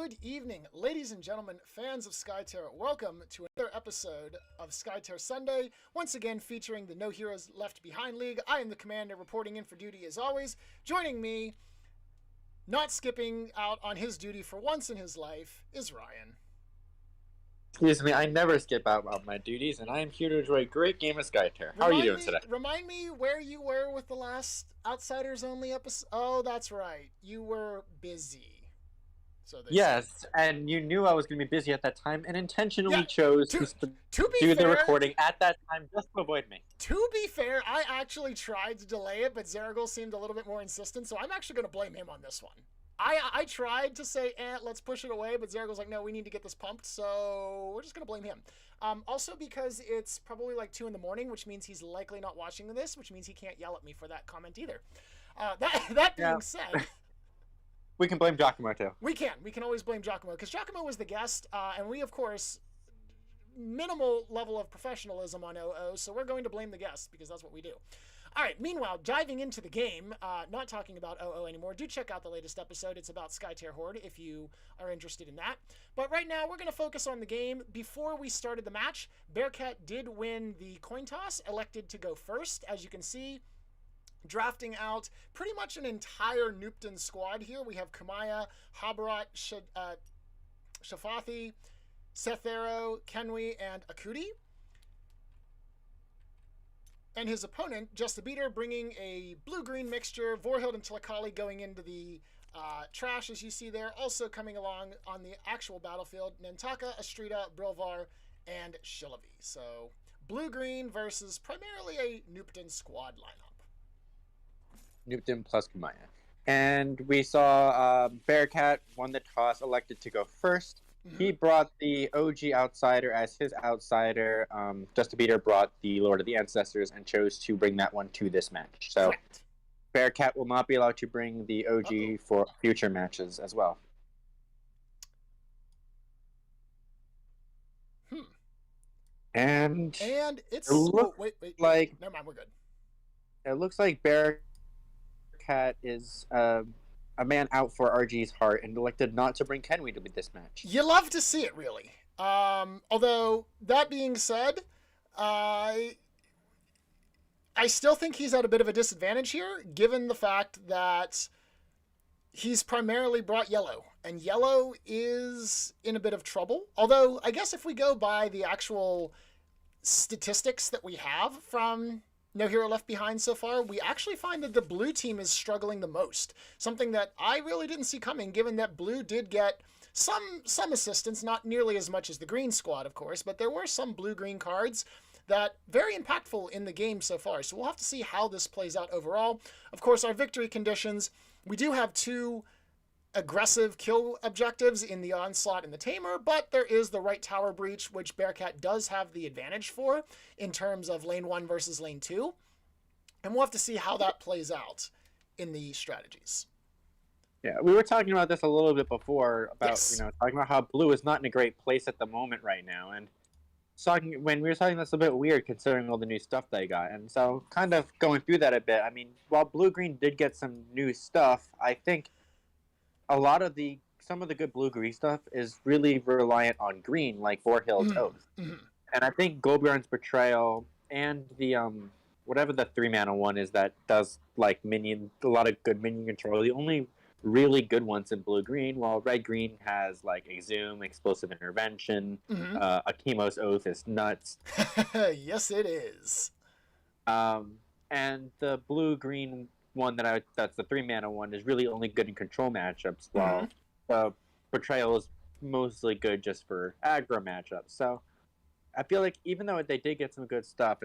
Good evening, ladies and gentlemen, fans of SkyTerra. Welcome to another episode of SkyTerra Sunday, once again featuring the No Heroes Left Behind League. I am the commander reporting in for duty as always. Joining me, not skipping out on his duty for once in his life, is Ryan. Excuse me, I never skip out on my duties, and I am here to enjoy a great game of SkyTerra. How are you doing today? Remind me where you were with the last Outsiders Only episode. Oh, that's right. You were busy. Yes, and you knew I was going to be busy at that time and intentionally chose to do the recording at that time just to avoid me. To be fair, I actually tried to delay it, but Zeragul seemed a little bit more insistent, so I'm actually going to blame him on this one. I tried to say, let's push it away, but Zeragul's like, no, we need to get this pumped, so we're just going to blame him. Also because it's probably like 2 in the morning, which means he's likely not watching this, which means he can't yell at me for that comment either. That being said... We can blame Giacomo, too. We can always blame Giacomo, because Giacomo was the guest, and we, of course, minimal level of professionalism on OO, so we're going to blame the guest, because that's what we do. All right, meanwhile, diving into the game, not talking about OO anymore, do check out the latest episode. It's about SkyTerra Horde, if you are interested in that. But right now, we're going to focus on the game. Before we started the match, Bearcat did win the coin toss, elected to go first, as you can see. Drafting out pretty much an entire Nupton squad here. We have Kamaya, Habarat, Shafathi, Sethero, Kenwi, and Akudi. And his opponent, JustABeater, bringing a blue-green mixture. Vorhild and Tilakali going into the trash, as you see there. Also coming along on the actual battlefield, Nantaka, Astrida, Brilvar, and Shillavi. So, blue-green versus primarily a Nupton squad lineup. Nupton plus Kamaya. And we saw Bearcat won the toss, elected to go first. Mm-hmm. He brought the OG Outsider as his outsider. JustABeater brought the Lord of the Ancestors and chose to bring that one to this match. So correct. Bearcat will not be allowed to bring the OG for future matches as well. And it's... wait. Like, never mind, we're good. It looks like Bearcat is a man out for RG's heart and elected not to bring Kenwi to this match. You love to see it, really. Although, that being said, I still think he's at a bit of a disadvantage here, given the fact that he's primarily brought yellow, and yellow is in a bit of trouble. Although, I guess if we go by the actual statistics that we have from No Hero Left Behind so far, we actually find that the blue team is struggling the most. Something that I really didn't see coming, given that blue did get some assistance, not nearly as much as the green squad, of course, but there were some blue-green cards that very impactful in the game so far. So we'll have to see how this plays out overall. Of course, our victory conditions, we do have 2 aggressive kill objectives in the Onslaught and the Tamer, but there is the right tower breach, which Bearcat does have the advantage for in terms of lane 1 versus lane 2. And we'll have to see how that plays out in the strategies. Yeah, we were talking about this a little bit before about, yes. Talking about how blue is not in a great place at the moment right now. And when we were talking, that's a bit weird considering all the new stuff they got. And so kind of going through that a bit, I mean, while blue-green did get some new stuff, I think some of the good blue-green stuff is really reliant on green, like Vorhild's Oath. Mm-hmm. And I think Golbjorn's Betrayal and the whatever the 3-mana one is that does like a lot of good minion control, the only really good ones in blue-green, while red-green has like Exhume, Explosive Intervention, Akimo's Oath is nuts. Yes, it is. And the blue-green one that's the 3-mana one is really only good in control matchups, while the Betrayal is mostly good just for aggro matchups. So I feel like even though they did get some good stuff,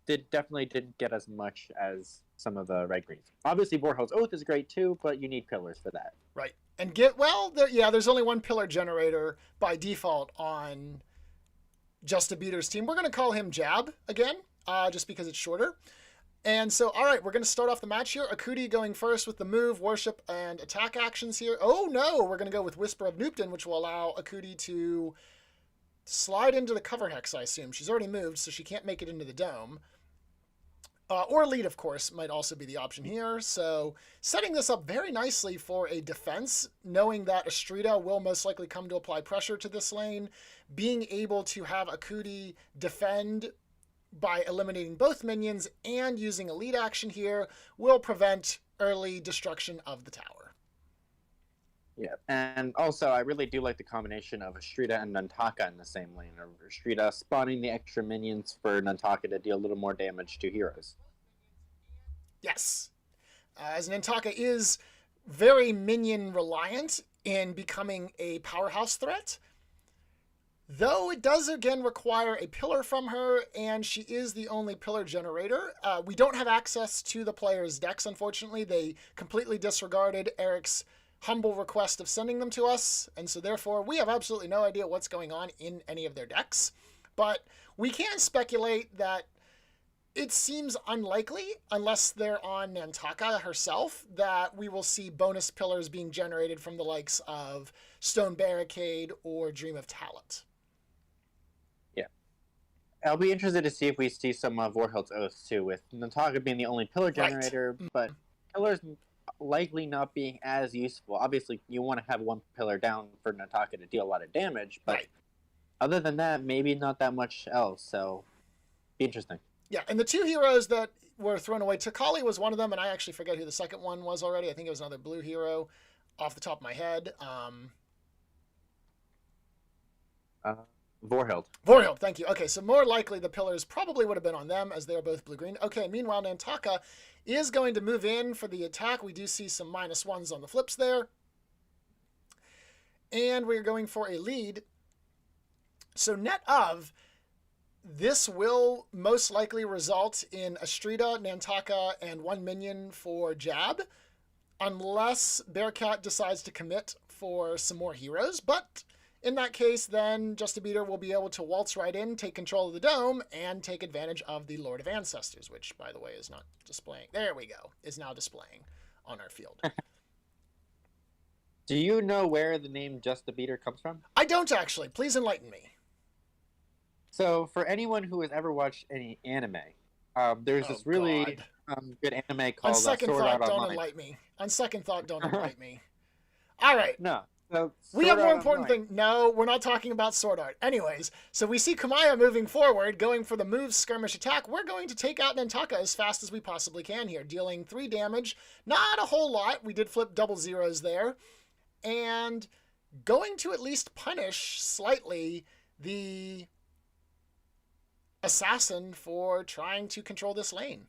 definitely didn't get as much as some of the red greens. Obviously, Vorhild's Oath is great too, but you need pillars for that. Right. And there's only one pillar generator by default on JustABeater's team. We're going to call him Jab again, just because it's shorter. And so, all right, we're going to start off the match here. Akudi going first with the move, worship, and attack actions here. Oh, no, we're going to go with Whisper of Nupton, which will allow Akudi to slide into the cover hex, I assume. She's already moved, so she can't make it into the dome. Or lead, of course, might also be the option here. So setting this up very nicely for a defense, knowing that Astrida will most likely come to apply pressure to this lane, being able to have Akudi defend by eliminating both minions and using a lead action here will prevent early destruction of the tower. Yeah, and also I really do like the combination of Astrida and Nantaka in the same lane. Or Astrida spawning the extra minions for Nantaka to deal a little more damage to heroes. Yes, as Nantaka is very minion reliant in becoming a powerhouse threat, though it does again require a pillar from her, and she is the only pillar generator. We don't have access to the player's decks, unfortunately. They completely disregarded Eric's humble request of sending them to us, and so therefore we have absolutely no idea what's going on in any of their decks. But we can speculate that it seems unlikely, unless they're on Nantaka herself, that we will see bonus pillars being generated from the likes of Stone Barricade or Dream of Talent. Yeah. I'll be interested to see if we see some of Vorhild's Oaths too, with Nantaka being the only pillar generator, right. But pillars likely not being as useful. Obviously, you want to have one pillar down for Nantaka to deal a lot of damage, but right. Other than that, maybe not that much else, so be interesting. Yeah, and the two heroes that were thrown away, Takali was one of them, and I actually forget who the second one was already. I think it was another blue hero off the top of my head. Vorhild. Vorhild, thank you. Okay, so more likely the pillars probably would have been on them as they are both blue-green. Okay, meanwhile, Nantaka is going to move in for the attack. We do see some -1s on the flips there. And we're going for a lead. So net of, this will most likely result in Astrida, Nantaka, and 1 minion for Jab, unless Bearcat decides to commit for some more heroes. But in that case, then JustABeater will be able to waltz right in, take control of the dome, and take advantage of the Lord of Ancestors, which, by the way, is not displaying. There we go. Is now displaying on our field. Do you know where the name JustABeater comes from? I don't actually. Please enlighten me. So, for anyone who has ever watched any anime, there's this really good anime called On second Sword thought, Art don't Online. enlighten me. On second thought, don't enlighten me. All right. No. So We have more important thing. No, we're not talking about Sword Art. Anyways, so we see Kamaya moving forward, going for the move skirmish attack. We're going to take out Nantaka as fast as we possibly can here, dealing 3 damage. Not a whole lot. We did flip double zeros there. And going to at least punish slightly the assassin for trying to control this lane.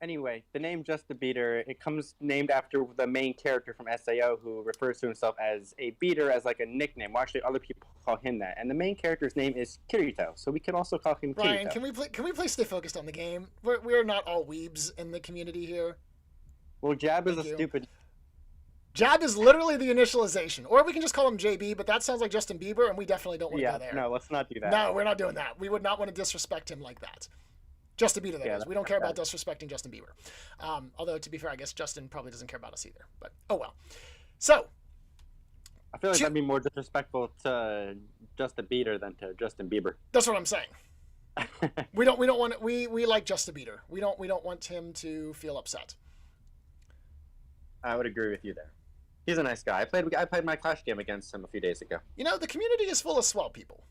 Anyway, the name JustABeater, it comes named after the main character from SAO who refers to himself as a beater as like a nickname. Well, actually, other people call him that. And the main character's name is Kirito, so we can also call him Kirito. Ryan, can we please stay focused on the game? We're not all weebs in the community here. Well, Jab is a stupid... Jab is literally the initialization. Or we can just call him JB, but that sounds like Justin Bieber, and we definitely don't want to go there. No, let's not do that. No, we're not doing that. We would not want to disrespect him like that. JustABeater, that is. We don't care about disrespecting Justin Bieber. Although, to be fair, I guess Justin probably doesn't care about us either. But, oh well. So. I feel like that'd be more disrespectful to JustABeater than to Justin Bieber. That's what I'm saying. we don't want we like JustABeater. We don't want him to feel upset. I would agree with you there. He's a nice guy. I played my Clash game against him a few days ago. You know, the community is full of swell people.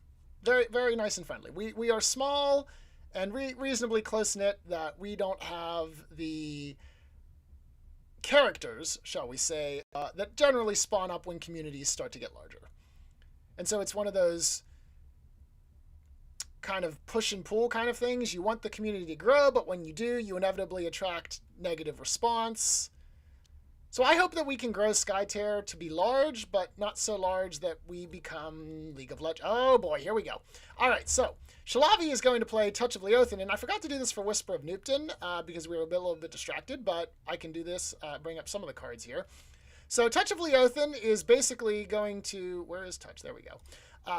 Very, very nice and friendly. We are small and reasonably close-knit, that we don't have the characters, shall we say, that generally spawn up when communities start to get larger. And so it's one of those kind of push and pull kind of things. You want the community to grow, but when you do, you inevitably attract negative response. So I hope that we can grow Skytear to be large, but not so large that we become League of Legends. Oh boy, here we go. All right, so Shalavi is going to play Touch of Leothin, and I forgot to do this for Whisper of Nupton because we were a little bit distracted, but I can do this, bring up some of the cards here. So Touch of Leothin is basically going to... Where is Touch? There we go.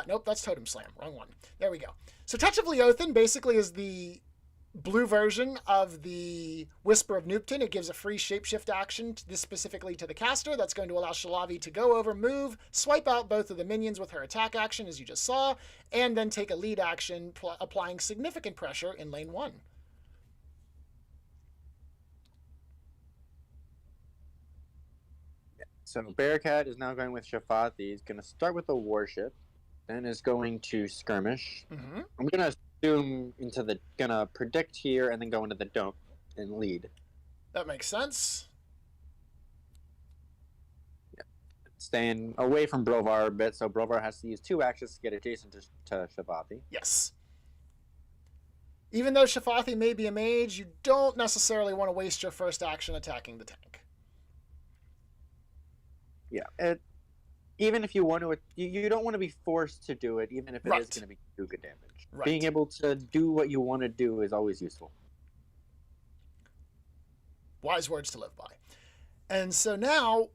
Nope, that's Totem Slam. Wrong one. There we go. So Touch of Leothin basically is the blue version of the Whisper of Nupton. It gives a free shapeshift action, this specifically to the caster. That's going to allow Shalavi to go over, move, swipe out both of the minions with her attack action, as you just saw, and then take a lead action, applying significant pressure in lane 1. So Bearcat is now going with Shafathi. He's going to start with a warship, then is going to skirmish. Mm-hmm. I'm going to assume gonna predict here and then go into the dome and lead. That makes sense. Yeah. Staying away from Brovar a bit, so Brovar has to use 2 actions to get adjacent to Shafathi. Yes. Even though Shafathi may be a mage, you don't necessarily want to waste your first action attacking the tank. Yeah, even if you want to, you don't want to be forced to do it, even if it is going to be do good damage. Right. Being able to do what you want to do is always useful. Wise words to live by. And so now,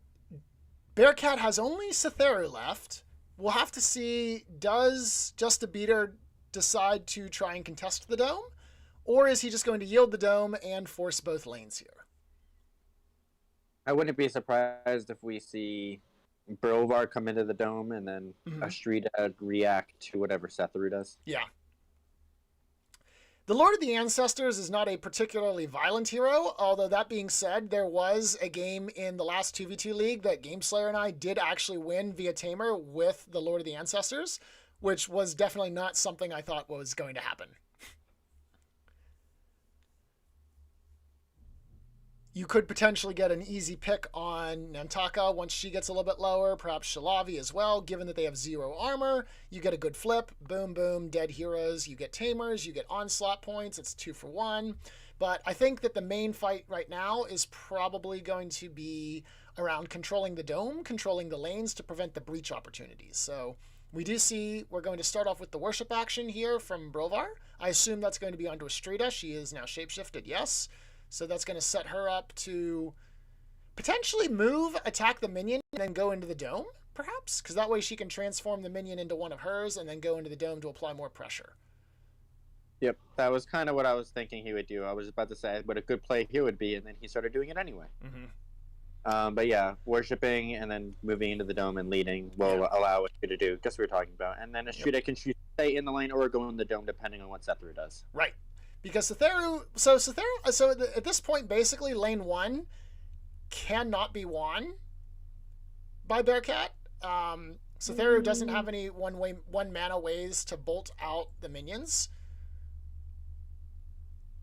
Bearcat has only Cytheru left. We'll have to see, does JustABeater decide to try and contest the dome? Or is he just going to yield the dome and force both lanes here? I wouldn't be surprised if we see Brovar come into the dome and then Astrida react to whatever Cytheru does. Yeah. The Lord of the Ancestors is not a particularly violent hero, although that being said, there was a game in the last 2v2 league that Gameslayer and I did actually win via Tamer with the Lord of the Ancestors, which was definitely not something I thought was going to happen. You could potentially get an easy pick on Nantaka once she gets a little bit lower, perhaps Shalavi as well, given that they have 0 armor. You get a good flip, boom, boom, dead heroes. You get Tamers, you get onslaught points, it's 2 for 1. But I think that the main fight right now is probably going to be around controlling the dome, controlling the lanes to prevent the breach opportunities. So we do see we're going to start off with the worship action here from Brovar. I assume that's going to be onto Astrida. She is now shapeshifted, yes. So that's going to set her up to potentially move, attack the minion, and then go into the dome, perhaps? Because that way she can transform the minion into one of hers and then go into the dome to apply more pressure. Yep, that was kind of what I was thinking he would do. I was about to say what a good play here would be, and then he started doing it anyway. Mm-hmm. But yeah, worshipping and then moving into the dome and leading will allow Astrida to do just what we were talking about. And then Astrida can choose to stay in the lane or go in the dome depending on what Cytheru does. Right. Because Cytheru, at this point, basically, lane 1 cannot be won by Bearcat. Cytheru doesn't have any one mana ways to bolt out the minions.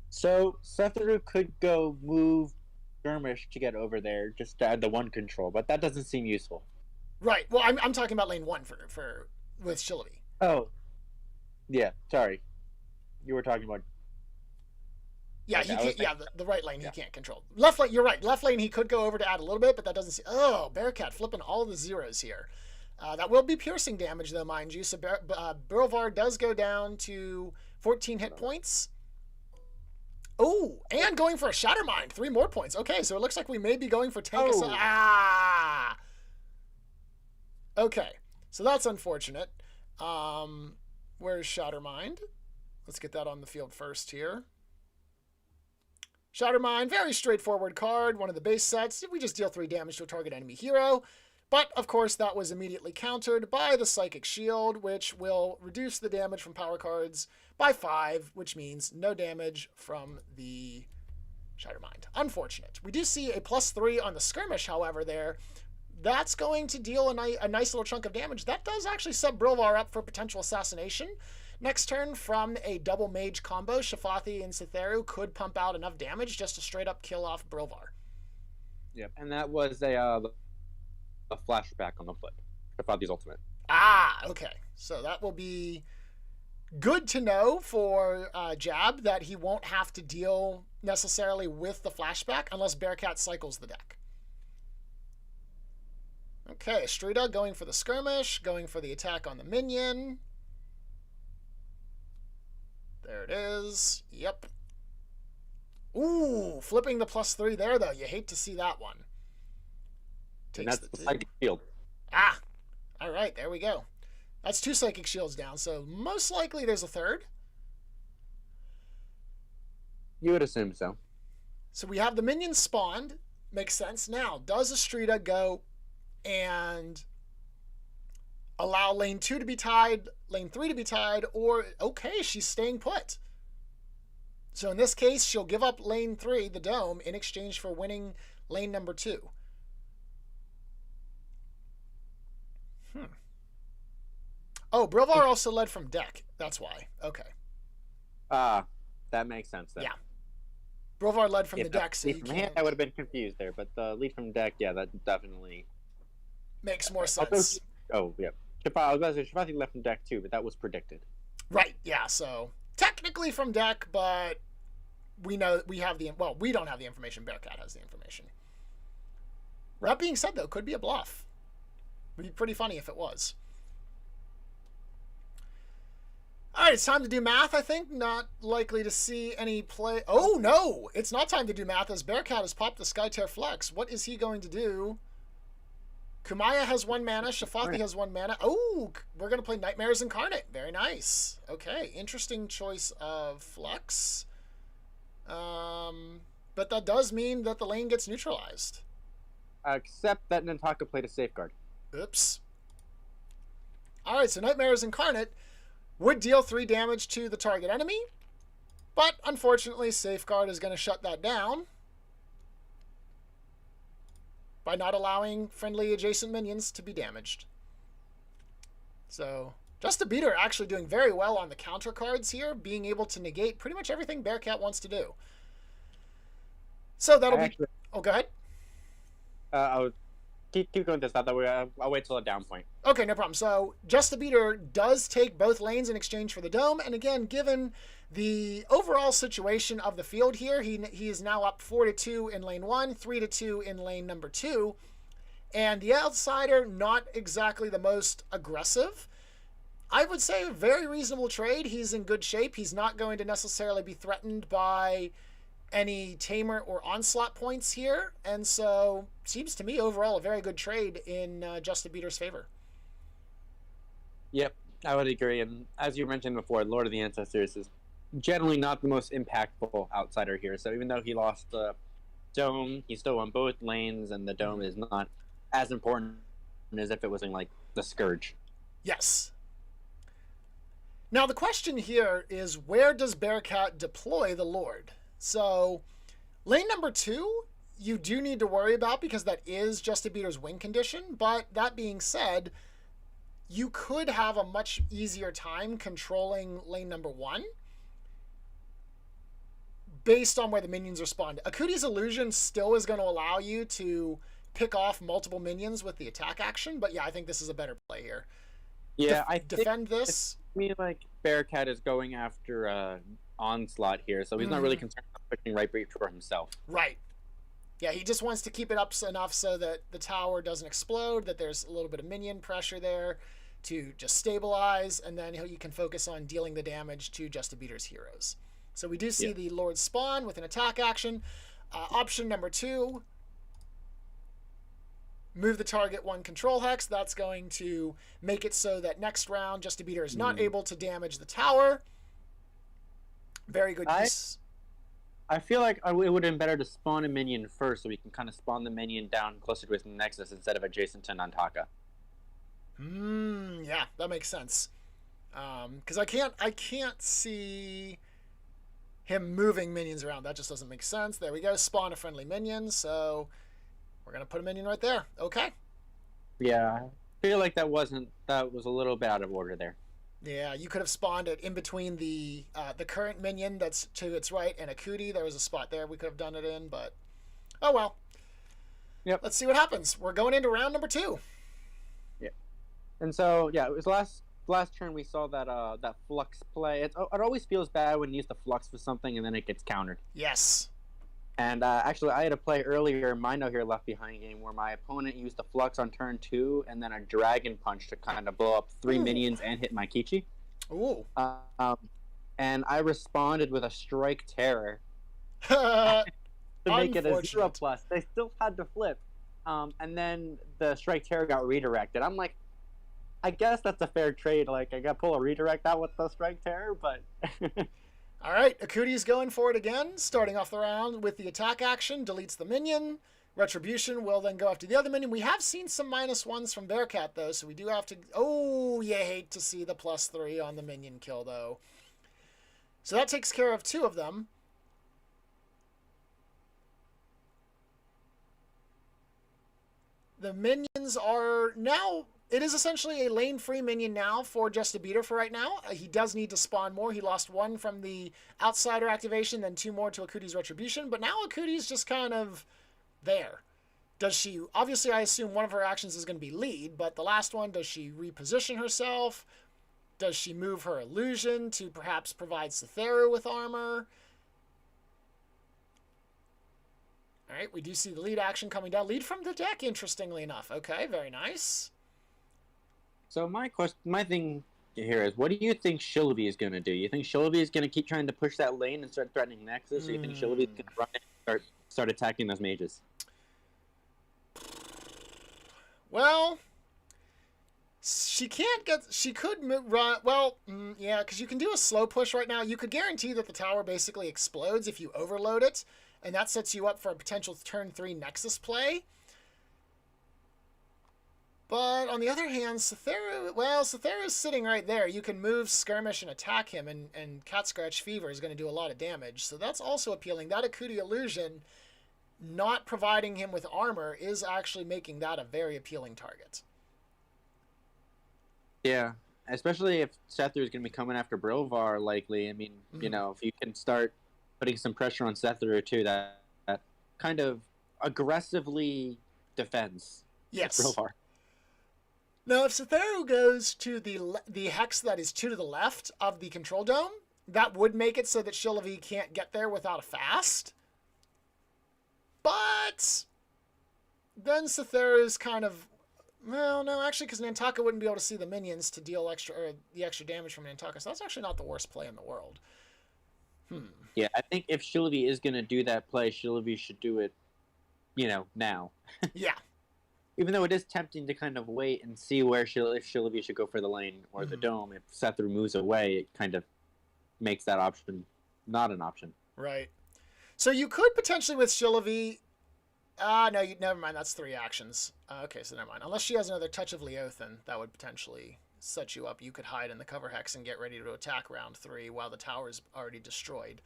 So Cytheru could go move skirmish to get over there just to add the 1 control, but that doesn't seem useful. Right. Well, I'm talking about lane 1 for with Shalavi. Oh, yeah. Sorry, you were talking about. Yeah, he can't, the right lane he can't control. Left lane, you're right. Left lane he could go over to add a little bit, but that doesn't. Oh, Bearcat flipping all the zeros here. That will be piercing damage, though, mind you. So Brovar does go down to 14 hit points. Oh, and going for a Shattermind, 3 more points. Okay, so it looks like we may be going for tank. Okay, so that's unfortunate. Where's Shattermind? Let's get that on the field first here. Shattermind, very straightforward card, one of the base sets. We just deal 3 damage to a target enemy hero. But, of course, that was immediately countered by the Psychic Shield, which will reduce the damage from power cards by 5, which means no damage from the Shattermind. Unfortunate. We do see a +3 on the Skirmish, however, there. That's going to deal a nice little chunk of damage. That does actually set Brovar up for potential assassination. Next turn, from a double mage combo, Shafathi and Cytheru could pump out enough damage just to straight up kill off Brovar. Yep, and that was a flashback on the flip. Shafathi's ultimate. Ah, okay. So that will be good to know for Jab, that he won't have to deal necessarily with the flashback unless Bearcat cycles the deck. Okay, Astrida going for the skirmish, going for the attack on the minion. There it is. Yep. Ooh, flipping the +3 there, though. You hate to see that one. And that's the Psychic Shield. Ah, all right, there we go. That's 2 Psychic Shields down, so most likely there's a third. You would assume so. So we have the minions spawned. Makes sense. Now, does Astrida go and allow lane 2 to be tied, lane 3 to be tied, or, okay, she's staying put. So in this case, she'll give up lane 3, the dome, in exchange for winning lane number 2. Oh, Brilvar also led from deck. That's why. Okay. That makes sense then. Yeah. Brilvar led from the deck, so lead from hand, I would have been confused there, but the lead from deck, yeah, that definitely makes more sense. Oh, yeah. I was going to say Shafati left from deck too, but that was predicted. Right, yeah, so technically from deck, but we know we have the, well, we don't have the information. Bearcat has the information. That being said, though, could be a bluff. Would be pretty funny if it was. All right, it's time to do math, I think. Not likely to see any play. Oh, no, it's not time to do math as Bearcat has popped the Skytear Flex. What is he going to do? Kumaya has 1 mana. Shafati has 1 mana. Oh, we're going to play Nightmares Incarnate. Very nice. Okay, interesting choice of Flex. But that does mean that the lane gets neutralized. Except that Nantaka played a Safeguard. Oops. All right, so Nightmares Incarnate would deal 3 damage to the target enemy, but unfortunately, Safeguard is going to shut that down by not allowing friendly adjacent minions to be damaged. So, JustABeater actually doing very well on the counter cards here, being able to negate pretty much everything Bearcat wants to do. So that'll be... Oh, go ahead. I'll keep going this. That way, I'll wait till a down point. Okay, no problem. So JustABeater does take both lanes in exchange for the dome, and again, given the overall situation of the field here, he is now up 4-2 in lane 1, 3-2 in lane number 2, and the outsider not exactly the most aggressive. I would say a very reasonable trade. He's in good shape. He's not going to necessarily be threatened by any tamer or onslaught points here, and so seems to me overall a very good trade in JustABeater's favor. Yep, I would agree. And as you mentioned before, Lord of the Ancestors is generally not the most impactful outsider here. So even though he lost the dome, he still won both lanes, and the dome is not as important as if it was in like the Scourge. Yes. Now the question here is, where does Bearcat deploy the Lord? So, lane number 2, you do need to worry about because that is JustABeater's win condition. But that being said, you could have a much easier time controlling lane number 1 based on where the minions are spawned. Akuti's Illusion still is going to allow you to pick off multiple minions with the attack action. But yeah, I think this is a better play here. Yeah, I defend this. I mean, like Bearcat is going after onslaught here, so he's not really concerned about pushing right breach for himself. Right. Yeah, he just wants to keep it up enough so that the tower doesn't explode, that there's a little bit of minion pressure there to just stabilize, and then he can focus on dealing the damage to JustABeater's heroes. So we do see the Lord spawn with an attack action. Option number 2, move the target 1 control hex. That's going to make it so that next round JustABeater is not able to damage the tower. Very good use. I feel like it would have been better to spawn a minion first so we can kind of spawn the minion down closer to his nexus instead of adjacent to Nantaka. Yeah, that makes sense. Because I can't see him moving minions around. That just doesn't make sense. There we go. Spawn a friendly minion. So we're going to put a minion right there. Okay. Yeah, I feel like that was a little bit out of order there. Yeah, you could have spawned it in between the current minion that's to its right and Akuti. There was a spot there we could have done it in, but oh well. Yep. Let's see what happens. We're going into round number 2. Yeah. And so yeah, it was last turn we saw that that flux play. It always feels bad when you use the flux for something and then it gets countered. Yes. And actually, I had a play earlier in my No Hero Left Behind game where my opponent used the Flux on turn 2 and then a Dragon Punch to kind of blow up 3 minions and hit my Kichi. Ooh. And I responded with a Strike Terror to make it a 0+. They still had to flip. And then the Strike Terror got redirected. I'm like, I guess that's a fair trade. Like, I got to pull a redirect out with the Strike Terror, but... All right, Akuti's going for it again, starting off the round with the attack action, deletes the minion. Retribution will then go after the other minion. We have seen some -1s from Bearcat, though, so we do have to... Oh, you hate to see the +3 on the minion kill, though. So that takes care of 2 of them. The minions are now... It is essentially a lane-free minion now for JustABeater for right now. He does need to spawn more. He lost 1 from the Outsider activation, then 2 more to Akuti's Retribution. But now Akuti's just kind of there. Does she... Obviously, I assume one of her actions is going to be lead, but the last one, does she reposition herself? Does she move her illusion to perhaps provide Cytheru with armor? All right, we do see the lead action coming down. Lead from the deck, interestingly enough. Okay, very nice. So my thing here is, what do you think Shilby is going to do? You think Shilby is going to keep trying to push that lane and start threatening Nexus, or you think Shilby is going to run in and start attacking those mages? Well, she can't get... She could run... Well, yeah, because you can do a slow push right now. You could guarantee that the tower basically explodes if you overload it, and that sets you up for a potential turn 3 Nexus play. But on the other hand, Cytheru... Well, Cytheru's sitting right there. You can move, skirmish, and attack him, and Cat Scratch Fever is going to do a lot of damage. So that's also appealing. That Akuti Illusion, not providing him with armor, is actually making that a very appealing target. Yeah, especially if Cytheru is going to be coming after Brilvar, likely. I mean, you know, if you can start putting some pressure on Cytheru, too, that kind of aggressively defends Brilvar. Now, if Cytheru goes to the hex that is 2 to the left of the control dome, that would make it so that Shilby can't get there without a fast. But then Cytheru's kind of... Well, no, actually, because Nantaka wouldn't be able to see the minions to deal the extra damage from Nantaka, so that's actually not the worst play in the world. Yeah, I think if Shilby is going to do that play, Shilby should do it, you know, now. Yeah. Even though it is tempting to kind of wait and see where if Shilby should go for the lane or the dome, if Cytheru moves away, it kind of makes that option not an option. Right. So you could potentially with Shilby... no, never mind. That's 3 actions. Okay, so never mind. Unless she has another Touch of Leothan, that would potentially set you up. You could hide in the cover hex and get ready to attack round 3 while the tower's already destroyed.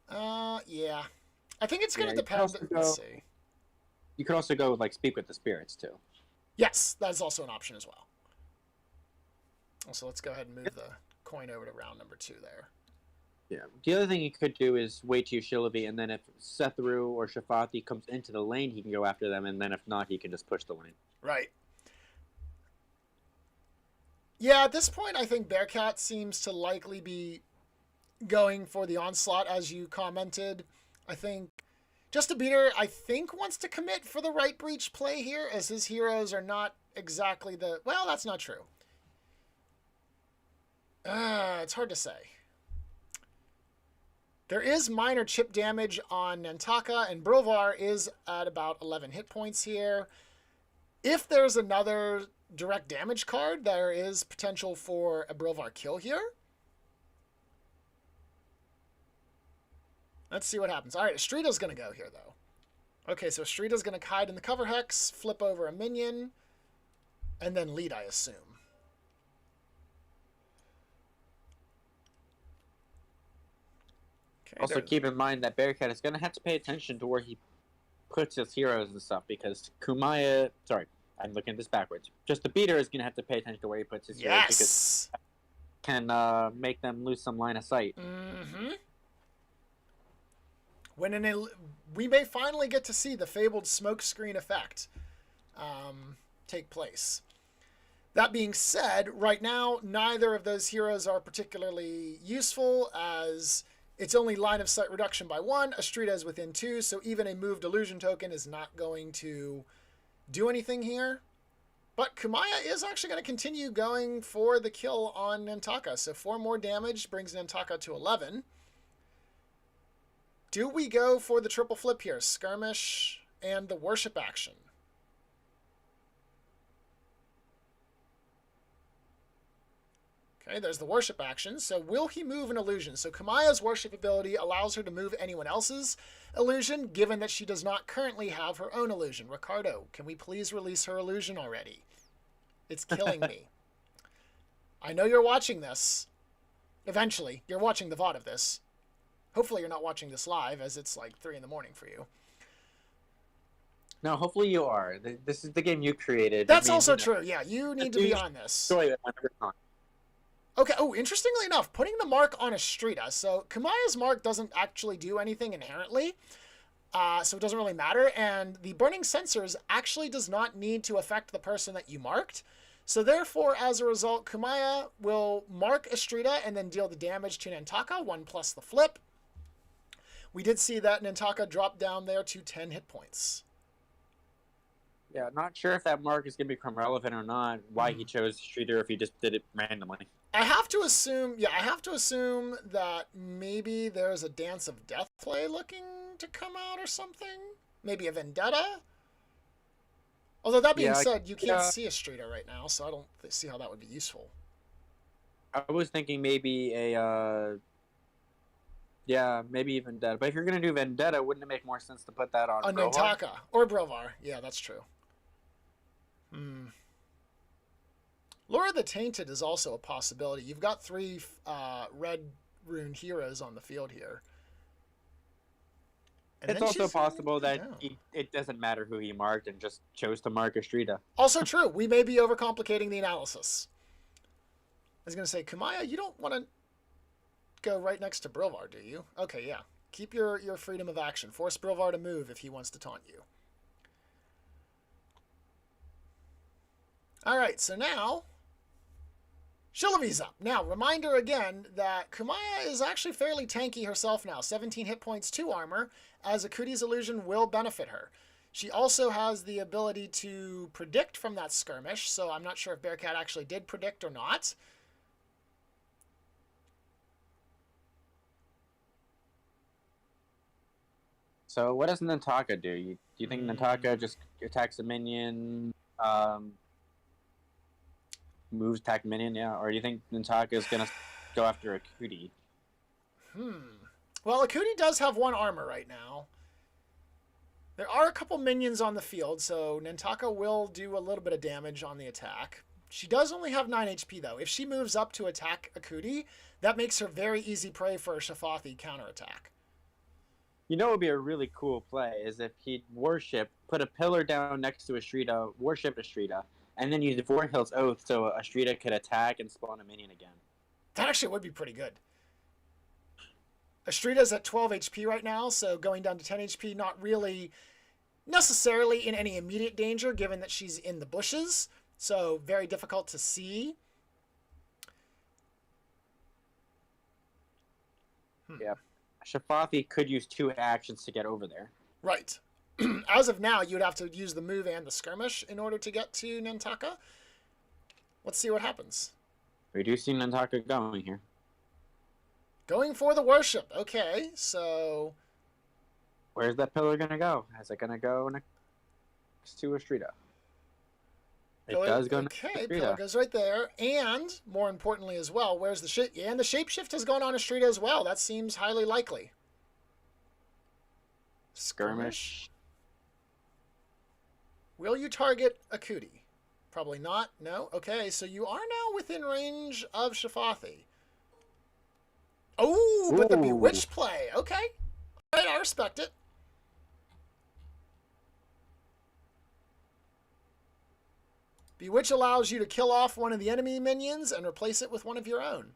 Yeah. I think it's going to depend. Let's see. You could also go, like, Speak with the Spirits, too. Yes, that is also an option as well. So let's go ahead and move the coin over to round number 2 there. Yeah. The other thing you could do is wait to Shilby, and then if Cytheru or Shafathi comes into the lane, he can go after them, and then if not, he can just push the lane. Right. Yeah, at this point, I think Bearcat seems to likely be going for the onslaught, as you commented. I think JustABeater, I think, wants to commit for the right breach play here, as his heroes are not exactly the... Well, that's not true. It's hard to say. There is minor chip damage on Nantaka, and Brilvar is at about 11 hit points here. If there's another direct damage card, there is potential for a Brilvar kill here. Let's see what happens. All right, Astrida's going to go here, though. Okay, so Astrida's going to hide in the cover hex, flip over a minion, and then lead, I assume. Okay, also, keep in mind that Bearcat is going to have to pay attention to where he puts his heroes and stuff, because Kumaya... Sorry, I'm looking at this backwards. JustABeater is going to have to pay attention to where he puts his heroes, because can make them lose some line of sight. Mm-hmm. We may finally get to see the fabled smokescreen effect take place. That being said, right now, neither of those heroes are particularly useful, as it's only line of sight reduction by 1. Astrida is within 2, so even a moved illusion token is not going to do anything here. But Kumaya is actually going to continue going for the kill on Nantaka, so 4 more damage brings Nantaka to 11. Do we go for the triple flip here? Skirmish and the worship action. Okay, there's the worship action. So will he move an illusion? So Kamaya's worship ability allows her to move anyone else's illusion, given that she does not currently have her own illusion. Ricardo, can we please release her illusion already? It's killing me. I know you're watching this. Eventually, you're watching the VOD of this. Hopefully you're not watching this live, as it's like 3 in the morning for you. No, hopefully you are. This is the game you created. That's also true. Yeah, you need to be on this. Enjoy it whenever it's on. Okay, oh, interestingly enough, putting the mark on Astrida. So Kamaya's mark doesn't actually do anything inherently, so it doesn't really matter. And the burning sensors actually does not need to affect the person that you marked. So therefore, as a result, Kamaya will mark Astrida and then deal the damage to Nantaka, 1 plus the flip. We did see that Nantaka dropped down there to 10 hit points. Yeah, not sure if that mark is going to become relevant or not, why he chose Streeter if he just did it randomly. I have to assume that maybe there's a Dance of Death play looking to come out or something. Maybe a Vendetta. Although that being said, you can't see a Streeter right now, so I don't see how that would be useful. I was thinking maybe a, maybe Vendetta. But if you're going to do Vendetta, wouldn't it make more sense to put that on Nantaka or Brovar. Yeah, that's true. Lure the Tainted is also a possibility. You've got 3 red rune heroes on the field here. And it's also possible that it doesn't matter who he marked and just chose to mark Astrida. Also true. We may be overcomplicating the analysis. I was going to say, Kamaya, you don't want to go right next to Brovar, do you? Okay, yeah. Keep your freedom of action. Force Brovar to move if he wants to taunt you. All right, so now Shillavy's up. Now, reminder again that Kamaya is actually fairly tanky herself now. 17 hit points, 2 armor, as Akuti's illusion will benefit her. She also has the ability to predict from that skirmish, so I'm not sure if Bearcat actually did predict or not. So what does Nantaka do? Do you think Nantaka just attacks a minion, moves attack minion, or do you think Nantaka is going to go after Akuti? Well, Akuti does have 1 armor right now. There are a couple minions on the field, so Nantaka will do a little bit of damage on the attack. She does only have 9 HP, though. If she moves up to attack Akuti, that makes her very easy prey for a Shafathi counterattack. You know what would be a really cool play is if he'd worship, put a pillar down next to Astrida, worship Astrida, and then use the Vorhil's Oath so Astrida could attack and spawn a minion again. That actually would be pretty good. Astrida's at 12 HP right now, so going down to 10 HP, not really necessarily in any immediate danger, given that she's in the bushes, so very difficult to see. Yeah. Shafathi could use 2 actions to get over there. Right. As of now, you would have to use the move and the skirmish in order to get to Nantaka. Let's see what happens. We do see Nantaka going here. Going for the worship. Okay, so... Where's that pillar going to go? Is it going to go next to Astrida? It does go next to Astrida. Okay, pillar goes right there. And, more importantly as well, where's the shape? Yeah, and the shapeshift has gone on Astrida as well. That seems highly likely. Skirmish. Will you target Akuti? Probably not. No? Okay, so you are now within range of Shafathi. Oh, but the Bewitch play. Okay. All right, I respect it. Bewitch allows you to kill off one of the enemy minions and replace it with one of your own.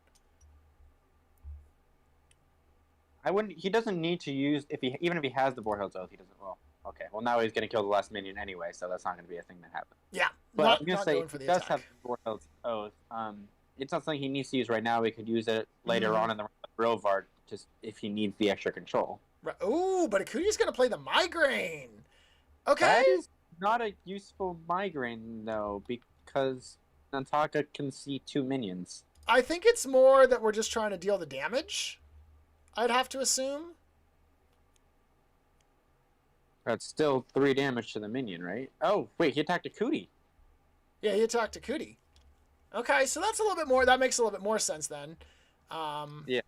He doesn't need to use even if he has the Vorhil's Oath, he doesn't. Well, okay. Well, now he's going to kill the last minion anyway, so that's not going to be a thing that happens. Yeah, but I'm going to say he does have the Vorhil's Oath. It's not something he needs to use right now. He could use it later on in the Rovard, just if he needs the extra control. Right. Ooh, but Akuti's going to play the Migraine. Okay. That is not a useful Migraine, though, because Nantaka can see 2 minions. I think it's more that we're just trying to deal the damage, I'd have to assume. That's still 3 damage to the minion, right? Oh, wait, he attacked Akuti. Yeah, he attacked Akuti. Okay, so that's a little bit more. That makes a little bit more sense then. Yeah.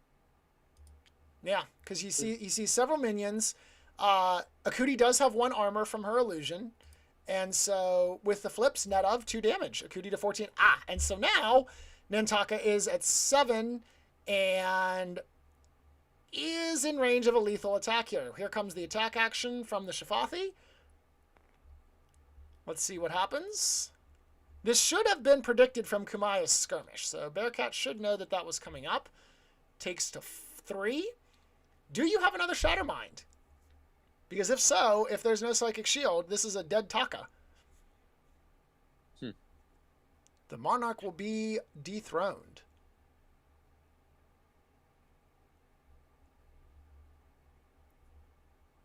Yeah, because you see several minions. Akuti does have 1 armor from her illusion, and so with the flips, net of 2 damage. Akuti to 14. And so now Nantaka is at 7 and is in range of a lethal attack here. Here comes the attack action from the Shifathi. Let's see what happens. This should have been predicted from Kumaya's skirmish, so Bearcat should know that that was coming up. Takes to 3. Do you have another Shatter Mind? Because if so, if there's no Psychic Shield, this is a dead Taka. The Monarch will be dethroned.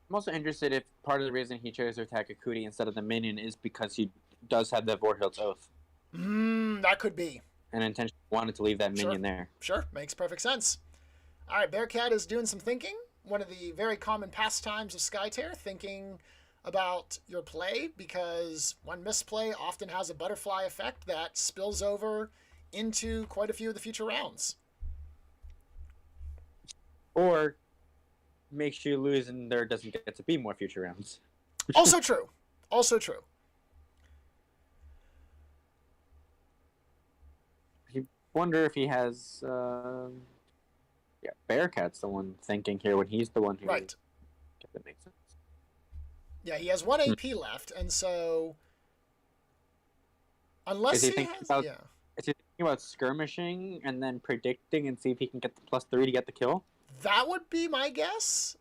I'm also interested if part of the reason he chose to attack Akuti instead of the minion is because he does have the Vorhild's Oath. That could be. And intentionally wanted to leave that minion there. Sure, makes perfect sense. All right, Bearcat is doing some thinking. One of the very common pastimes of Skytear, thinking about your play, because one misplay often has a butterfly effect that spills over into quite a few of the future rounds. Or makes you lose and there doesn't get to be more future rounds. Also true. Also true. You wonder if he has... Yeah, Bearcat's the one thinking here when he's the one who... Right. That makes sense. Yeah, he has 1 AP left, and so... Unless he has... Is he thinking about skirmishing and then predicting and see if he can get the +3 to get the kill? That would be my guess.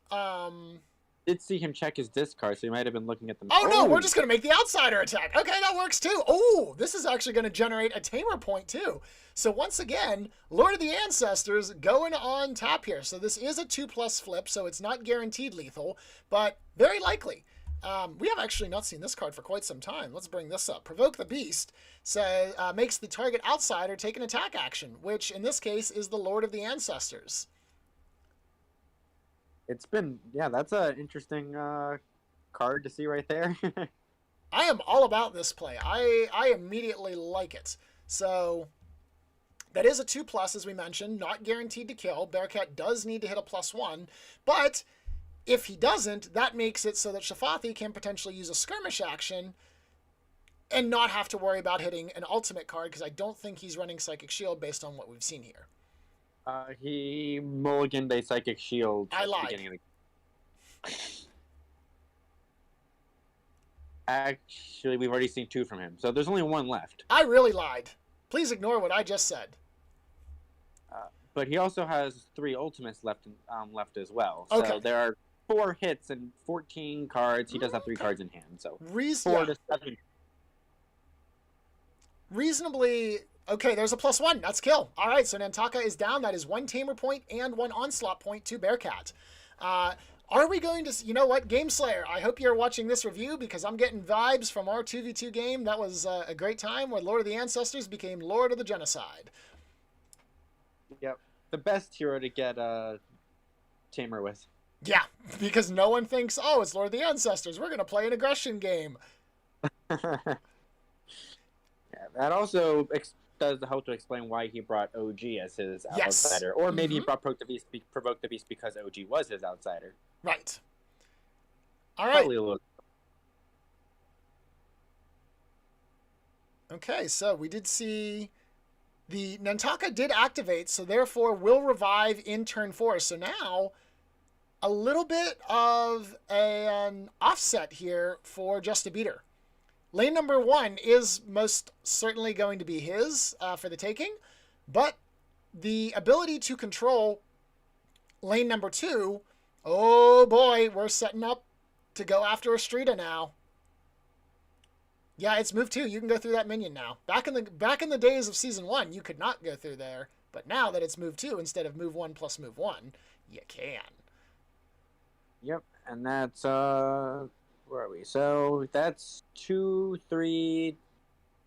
Did see him check his discard, so he might have been looking at them. Oh, no, we're just going to make the outsider attack. Okay, that works too. Oh, this is actually going to generate a tamer point too. So once again, Lord of the Ancestors going on tap here. So this is a 2+ flip, so it's not guaranteed lethal, but very likely. We have actually not seen this card for quite some time. Let's bring this up. Provoke the Beast makes the target outsider take an attack action, which in this case is the Lord of the Ancestors. It's been, yeah, that's an interesting card to see right there. I am all about this play. I immediately like it. So that is a 2+, as we mentioned, not guaranteed to kill. Bearcat does need to hit a +1, but if he doesn't, that makes it so that Shifathi can potentially use a skirmish action and not have to worry about hitting an ultimate card, because I don't think he's running Psychic Shield based on what we've seen here. He mulliganed a Psychic Shield I at lied. the beginning of the... Actually, we've already seen 2 from him, so there's only 1 left. I really lied. Please ignore what I just said. But he also has 3 ultimates left as well. So Okay. there are 4 hits and 14 cards. He does have 3 cards in hand, so 4 to 7. Reasonably... Okay, there's a +1. That's kill. All right, so Nantaka is down. That is 1 tamer point and 1 onslaught point to Bearcat. Are we going to... You know what? Game Slayer, I hope you're watching this review, because I'm getting vibes from our 2v2 game. That was a great time where Lord of the Ancestors became Lord of the Genocide. Yep. The best hero to get tamer with. Yeah, because no one thinks, oh, it's Lord of the Ancestors. We're going to play an aggression game. Yeah, that also does help to explain why he brought OG as his outsider. Or maybe he brought Provoke the Beast because OG was his outsider. Right. All right. Probably a little. Okay, so we did see the Nantaka did activate, so therefore will revive in turn 4. So now a little bit of an offset here for JustABeater. Lane number 1 is most certainly going to be his for the taking, but the ability to control lane number 2, oh boy, we're setting up to go after Astrida now. Yeah, it's move 2. You can go through that minion now. Back in the days of season 1, you could not go through there, but now that it's move 2 instead of move 1 plus move 1, you can. Yep, and that's where are we? So that's 2, 3.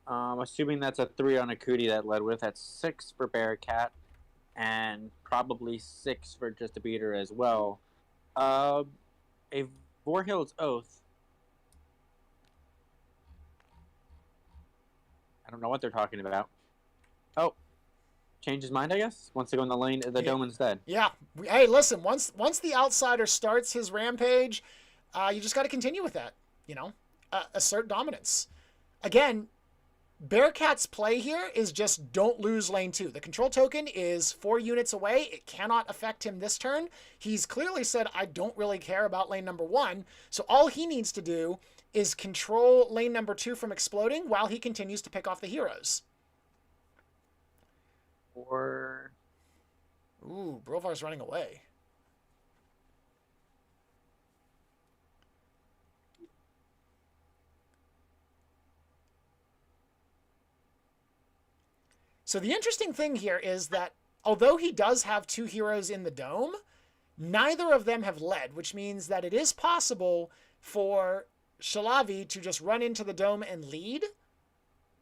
Assuming that's a 3 on Akuti that led with. That's 6 for Bearcat, and probably 6 for JustABeater as well. A Vorhild's Oath. I don't know what they're talking about. Oh, change his mind, I guess. Wants to go in the lane, the dome instead. Yeah. Hey, listen. Once the outsider starts his rampage, you just got to continue with that. Assert dominance. Again, Bearcat's play here is just don't lose lane 2. The control token is 4 units away. It cannot affect him this turn. He's clearly said, I don't really care about lane number 1. So all he needs to do is control lane number 2 from exploding while he continues to pick off the heroes. Or... Ooh, Brovar's running away. So the interesting thing here is that although he does have 2 heroes in the dome, neither of them have led, which means that it is possible for Shalavi to just run into the dome and lead,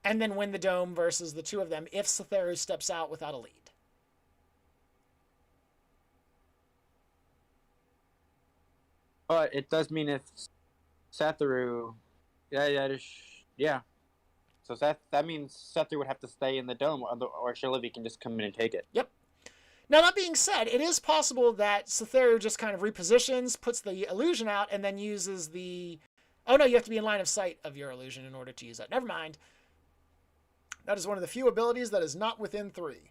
and then win the dome versus the 2 of them if Satheru steps out without a lead. But it does mean if Satheru... Yeah. So that means Satheru would have to stay in the dome, or Shalavi can just come in and take it. Yep. Now, that being said, it is possible that Satheru just kind of repositions, puts the illusion out, and then uses the... Oh, no, you have to be in line of sight of your illusion in order to use that. Never mind. That is one of the few abilities that is not within 3.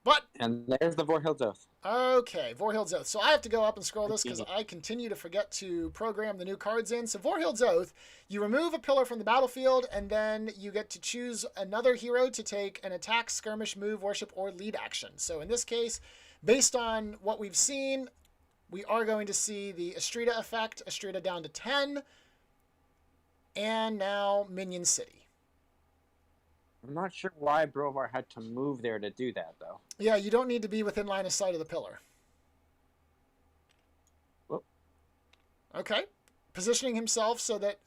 But... And there's the Vorhild's Oath. Okay, Vorhild's Oath. So I have to go up and scroll this because I continue to forget to program the new cards in. So Vorhild's Oath, you remove a pillar from the battlefield, and then you get to choose another hero to take an attack, skirmish, move, worship, or lead action. So in this case, based on what we've seen, we are going to see the Astrida effect, Astrida down to 10, and now Minion City. I'm not sure why Brovar had to move there to do that, though. Yeah, you don't need to be within line of sight of the pillar. Whoop. Okay. Positioning himself so that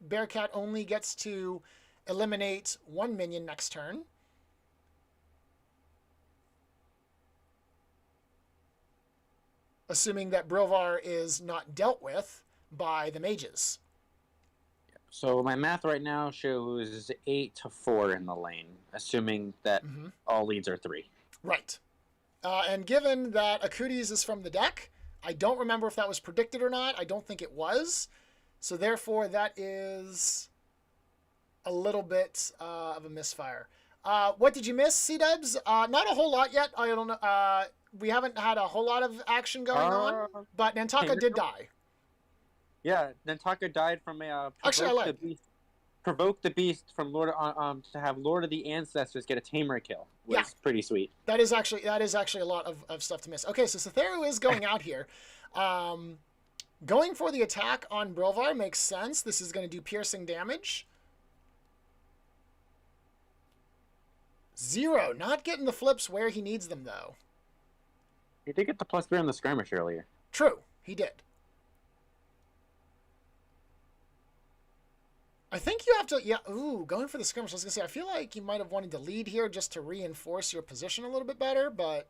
Bearcat only gets to eliminate 1 minion next turn. Assuming that Brovar is not dealt with by the mages. So my math right now shows 8-4 in the lane, assuming that all leads are 3. Right. And given that Akutis is from the deck, I don't remember if that was predicted or not. I don't think it was. So therefore, that is a little bit of a misfire. What did you miss, C-Dubs? Not a whole lot yet. I don't know. We haven't had a whole lot of action going on, but Nantaka did die. Yeah, Nantaka died from a provoke the beast from Lord to have Lord of the Ancestors get a tamer kill. Was pretty sweet. That is actually a lot of stuff to miss. Okay, so Satheru is going out here. Going for the attack on Brovar makes sense. This is going to do piercing damage. 0, not getting the flips where he needs them though. He did get the +3 on the skirmish earlier. True, he did. I think you have to, going for the skirmish. I was going to say, I feel like you might have wanted to lead here just to reinforce your position a little bit better, but...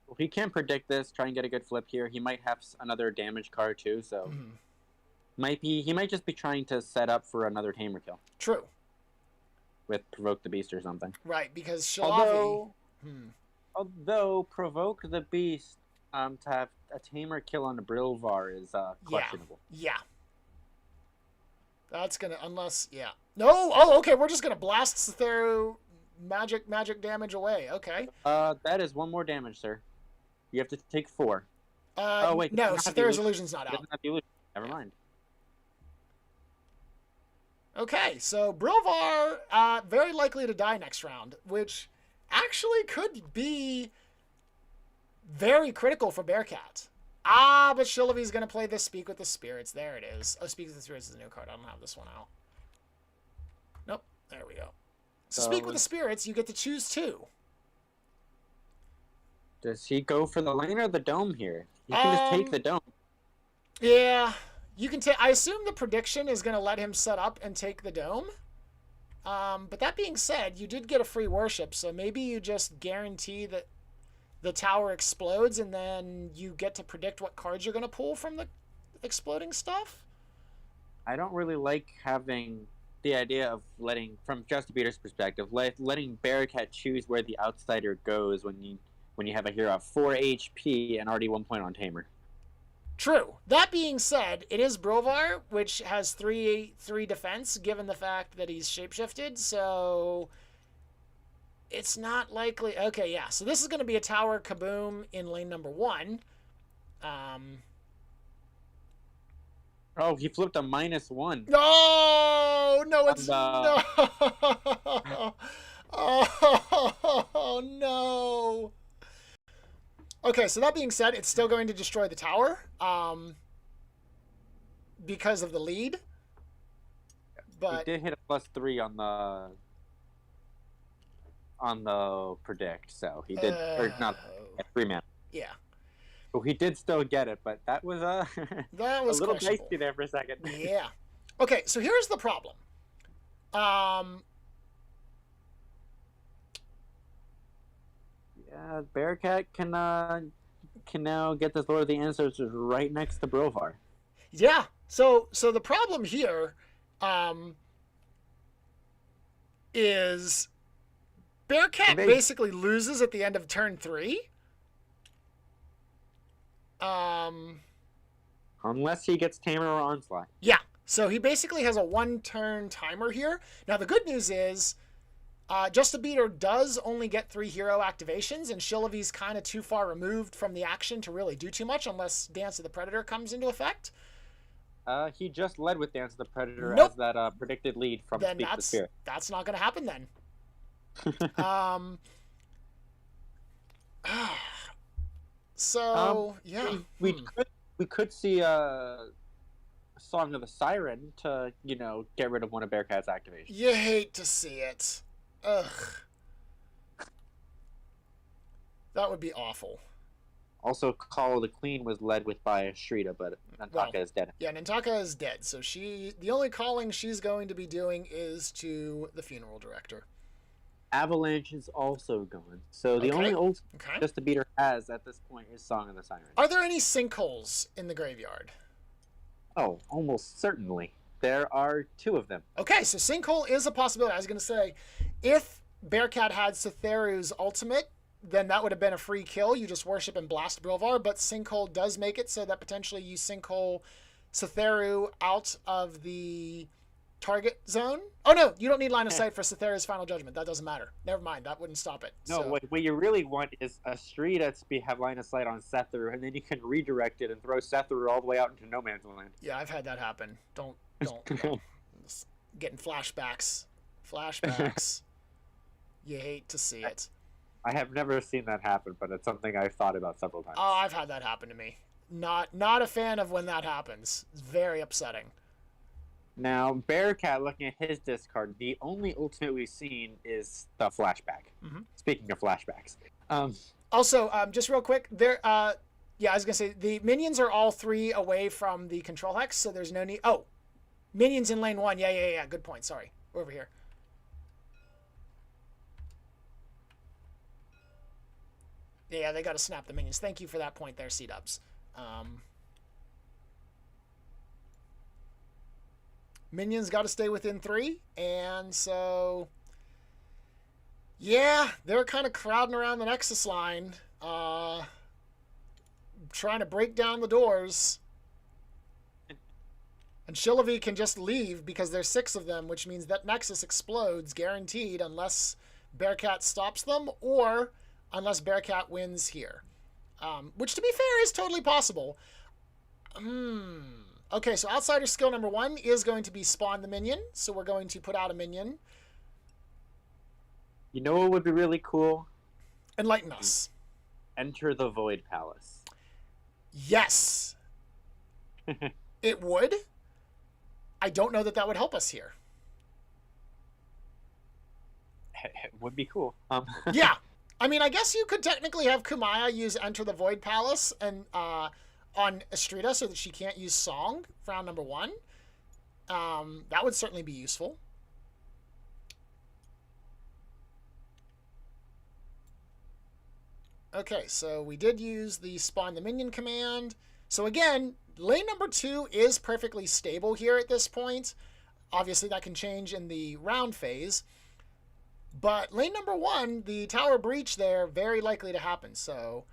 Well, he can predict this, try and get a good flip here. He might have another damage card too, so... He might just be trying to set up for another tamer kill. True. With Provoke the Beast or something. Right, because Shalavi... Although Provoke the Beast to have a tamer kill on Brilvar is questionable. Yeah. That's gonna, No, okay, we're just gonna blast Satheru magic damage away. Okay. That is 1 more damage, sir. You have to take 4. Oh wait, no, Satheru's illusion's not out. Never mind. Okay, so Brilvar very likely to die next round, which actually could be very critical for Bearcat. But Shillavy's going to play this Speak with the Spirits. There it is. Oh, Speak with the Spirits is a new card. I don't have this one out. Nope. There we go. So Speak with the Spirits, you get to choose 2. Does he go for the lane or the dome here? He can just take the dome. Yeah. You can take... I assume the prediction is going to let him set up and take the dome. But that being said, you did get a free worship, so maybe you just guarantee that the tower explodes, and then you get to predict what cards you're going to pull from the exploding stuff? I don't really like having the idea of from JustABeater's perspective, letting Bearcat choose where the outsider goes when you have a hero of 4 HP and already 1 point on Tamer. True. That being said, it is Brovar, which has 3 defense, given the fact that he's shapeshifted, so it's not likely. Okay, yeah. So this is going to be a tower kaboom in lane number 1. Oh, he flipped a -1. No, it's no. Oh no. Okay, so that being said, it's still going to destroy the tower, because of the lead. But he did hit a +3 on the predict, so he did, or not 3 mana. Yeah. Well, he did still get it, but that was that was a little dicey there for a second. Yeah. Okay, so here's the problem. Yeah, Bearcat can now get this Lord of the Ancestors right next to Brovar. Yeah. So the problem here, is Bearcat basically loses at the end of turn 3. Unless he gets Tamer or Onslaught. Yeah. So he basically has a 1-turn timer here. Now the good news is, JustABeater does only get 3 hero activations, and Shillavy's kind of too far removed from the action to really do too much unless Dance of the Predator comes into effect. He just led with Dance of the Predator Nope. as that predicted lead from Then Speak the Spirit. that's not going to happen then. So yeah, we could see a Song of the Siren to get rid of one of Bearcat's activations. You hate to see it. Ugh, that would be awful. Also, Call of the Queen was led with by Shrita, but Nantaka is dead. Yeah, Nantaka is dead, so the only calling she's going to be doing is to the funeral director. Avalanche is also gone, so the only ult JustABeater has at this point is Song of the Siren. Are there any sinkholes in the graveyard? Oh, almost certainly. There are 2 of them. Okay, so sinkhole is a possibility. I was going to say, if Bearcat had Cytheru's ultimate, then that would have been a free kill. You just worship and blast Brovar, but sinkhole does make it so that potentially you sinkhole Cytheru out of the target zone. Oh no, you don't need line of sight for Cytheru's final judgment. That doesn't matter. Never mind, that wouldn't stop it. No, so. what you really want is a Shrita to have line of sight on Cytheru, and then you can redirect it and throw Cytheru all the way out into no man's land. Yeah, I've had that happen. Don't. Getting flashbacks. You hate to see it. I have never seen that happen, but it's something I've thought about several times. Oh, I've had that happen to me. Not a fan of when that happens. It's very upsetting. Now, Bearcat, looking at his discard, the only ultimate we've seen is the flashback. Mm-hmm. Speaking of flashbacks. Also, just real quick, I was going to say, the minions are all 3 away from the control hex, so there's no need... Oh, minions in lane 1. Yeah. Good point. Sorry. Over here. Yeah, they got to snap the minions. Thank you for that point there, C-dubs. Minions got to stay within 3, and so... Yeah, they're kind of crowding around the Nexus line, trying to break down the doors. And Shillavi can just leave because there's 6 of them, which means that Nexus explodes, guaranteed, unless Bearcat stops them, or unless Bearcat wins here. Which, to be fair, is totally possible. Okay, so Outsider skill number 1 is going to be spawn the minion, so we're going to put out a minion. You know what would be really cool? Enlighten us. Enter the Void Palace. Yes. It would. I don't know that would help us here. It would be cool. Yeah. I mean, I guess you could technically have Kumaya use Enter the Void Palace and on Estrida so that she can't use Song for round number 1. That would certainly be useful. Okay, so we did use the spawn the minion command. So again, lane number 2 is perfectly stable here at this point. Obviously, that can change in the round phase. But lane number 1, the tower breach there, very likely to happen. So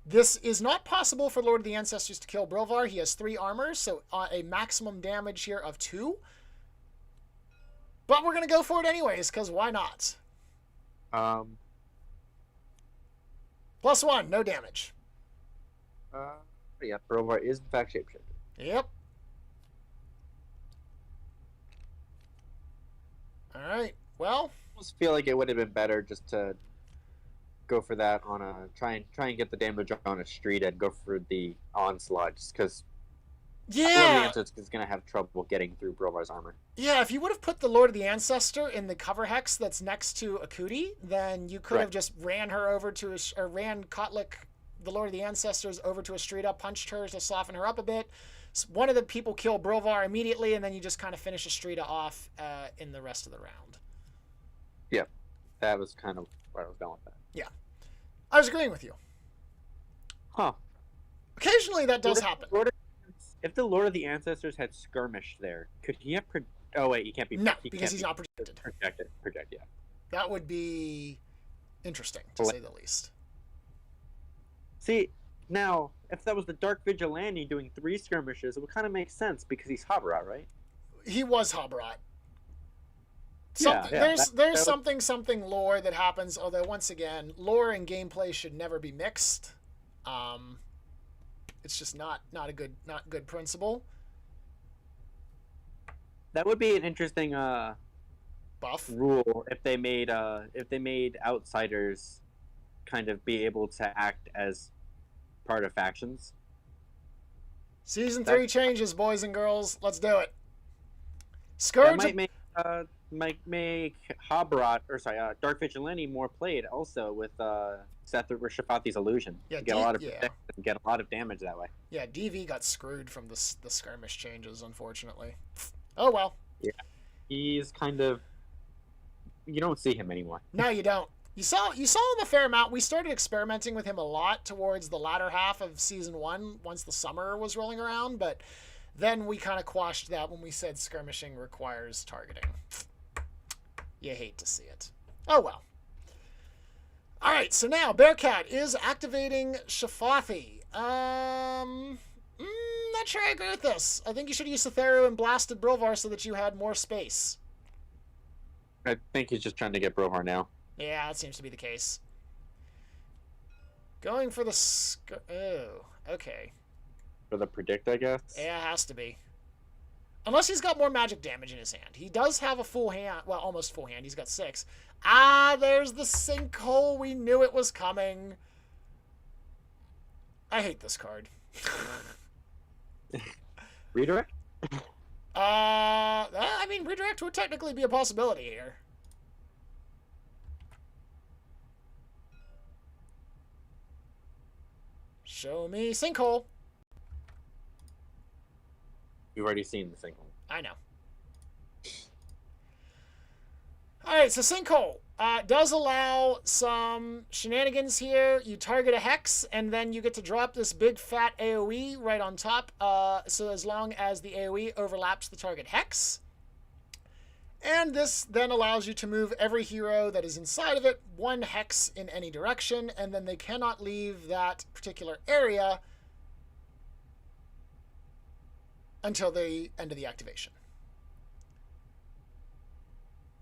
this is not possible for Lord of the Ancestors to kill Brilvar. He has 3 armor, so a maximum damage here of 2. But we're going to go for it anyways, because why not? +1, no damage. Yeah, Brilvar is in fact shapeshifted. Yep. All right. Well, I almost feel like it would have been better just to go for that on a try and get the damage on a street and go for the onslaught, just because Lord of the Ancestor is going to have trouble getting through Brilvar's armor. Yeah, if you would have put the Lord of the Ancestor in the cover hex that's next to Akuti, then you could have just ran her over to or ran Kotlik, the Lord of the Ancestors, over to a street up, punched her to soften her up a bit. One of the people kill Brilvar immediately, and then you just kind of finish Astrida off in the rest of the round. Yep, that was kind of where I was going with that. Yeah, I was agreeing with you. Huh. Occasionally that does happen. If the Lord of the Ancestors had skirmished there, could he have... Oh, wait, he can't be... No, because he's not protected. Project, yeah. That would be interesting, to say the least. See, now, if that was the Dark Vigilante doing 3 skirmishes, it would kind of make sense, because he's Habarat, right? He was Habarat. There's something lore that happens, although once again, lore and gameplay should never be mixed. It's just not a good principle. That would be an interesting buff rule if they made outsiders kind of be able to act as part of factions. Season 3 changes, boys and girls. Let's do it. Scourge might make Habarat, Dark Vigilante more played also with Shafathi's illusion. Yeah, get a lot of get a lot of damage that way. Yeah, DV got screwed from the skirmish changes, unfortunately. Oh well. Yeah, he's kind of, you don't see him anymore. No, you don't. You saw him a fair amount. We started experimenting with him a lot towards the latter half of season 1, once the summer was rolling around, but then we kind of quashed that when we said skirmishing requires targeting. You hate to see it. Oh well. Alright, so now Bearcat is activating Shafathi. Not sure I agree with this. I think you should use Cetheru and blasted Brilvar so that you had more space. I think he's just trying to get Brilvar now. Yeah, that seems to be the case. Going for the... Oh, okay. For the predict, I guess? Yeah, it has to be. Unless he's got more magic damage in his hand. He does have a full hand. Well, almost full hand. He's got 6. Ah, there's the sinkhole. We knew it was coming. I hate this card. Redirect? I mean, redirect would technically be a possibility here. Show me sinkhole. We've already seen the sinkhole. I know. Alright, so sinkhole does allow some shenanigans here. You target a hex, and then you get to drop this big fat AoE right on top. So as long as the AoE overlaps the target hex. And this then allows you to move every hero that is inside of it 1 hex in any direction, and then they cannot leave that particular area until the end of the activation.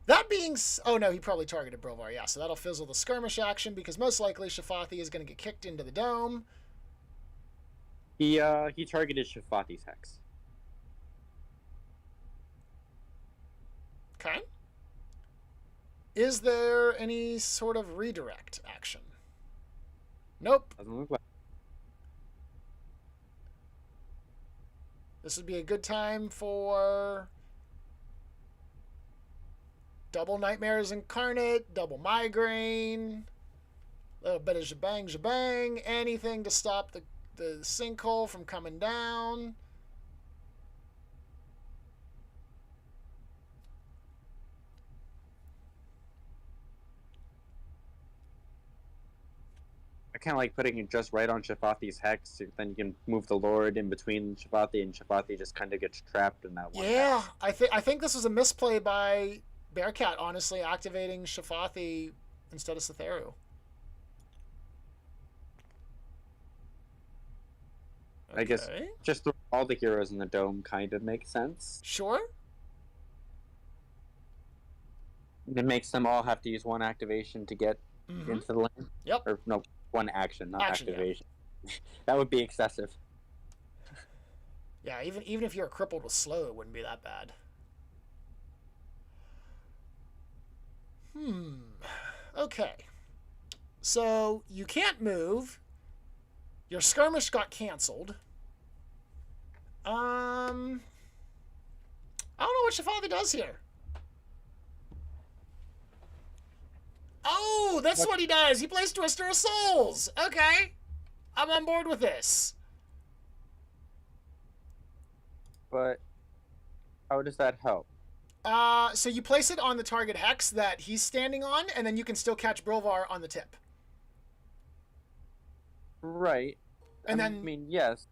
That being... Oh, no, he probably targeted Brilvar. Yeah, so that'll fizzle the skirmish action because most likely Shafathi is going to get kicked into the dome. He targeted Shafathi's hex. Okay. Is there any sort of redirect action? Nope. Doesn't look like. This would be a good time for double Nightmares Incarnate, double Migraine, a little bit of Jabang, anything to stop the sinkhole from coming down. I kind of like putting it just right on Shafathi's hex. Then you can move the Lord in between Shafathi, and Shafathi just kind of gets trapped in that one. Yeah, I think this was a misplay by Bearcat, honestly, activating Shafathi instead of Satheru. Okay. I guess just throw all the heroes in the dome kind of makes sense. Sure. It makes them all have to use one activation to get into the lane. Yep. Or no, one action, not activation. Yeah. That would be excessive. Yeah, even if you're crippled with slow, it wouldn't be that bad. Okay. So you can't move. Your skirmish got canceled. I don't know what Shafathi does here. Oh, that's what he does. He plays Twister of Souls. Okay. I'm on board with this. But how does that help? So you place it on the target hex that he's standing on, and then you can still catch Brilvar on the tip. Right. And I mean, yes,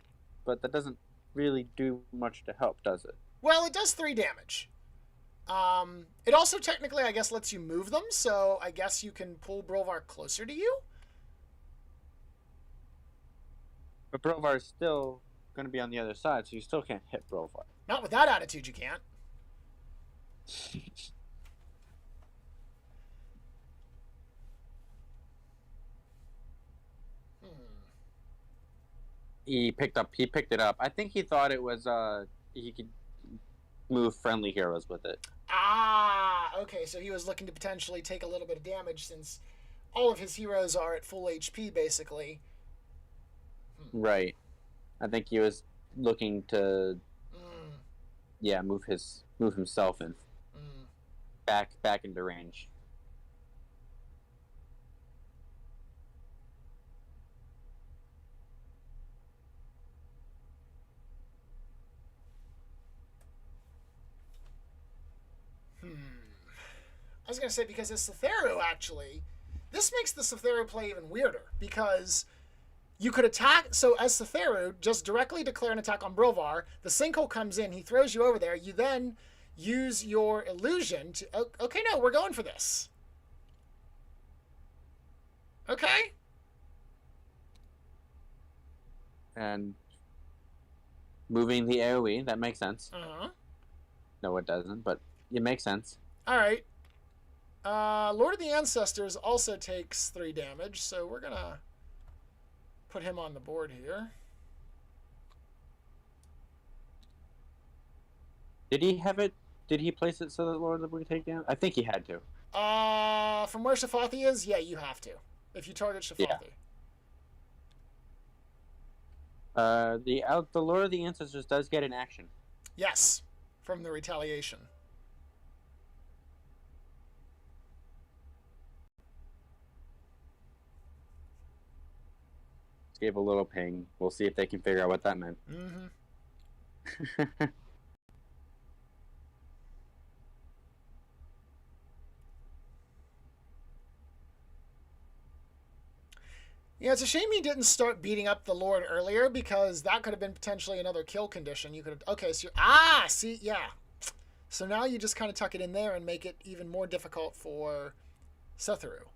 but that doesn't really do much to help, does it? Well, it does 3 damage. It also technically, I guess, lets you move them, so I guess you can pull Brilvar closer to you. But Brilvar is still going to be on the other side, so you still can't hit Brilvar. Not with that attitude, you can't. He picked it up. I think he thought it was he could move friendly heroes with it. Ah, okay, so he was looking to potentially take a little bit of damage since all of his heroes are at full HP, basically. Right. I think he was looking to move himself in back into range. I was going to say, because as Satheru, actually, this makes the Satheru play even weirder, because you could attack, so as Satheru, just directly declare an attack on Brilvar, the sinkhole comes in, he throws you over there, you then use your illusion to, okay, no, we're going for this. Okay. And moving the AoE, that makes sense. No, it doesn't, but it makes sense. All right. Lord of the Ancestors also takes 3 damage, so we're going to put him on the board here. Did he have it? Did he place it so that Lord would take damage? I think he had to. From where Shafathi is, yeah, you have to. If you target Shafathi. Yeah. The Lord of the Ancestors does get an action. Yes, from the retaliation. Gave a little ping. We'll see if they can figure out what that meant. Yeah, it's a shame he didn't start beating up the Lord earlier, because that could have been potentially another kill condition. You could have... Okay, so you're... see, yeah. So now you just kind of tuck it in there and make it even more difficult for Satheru.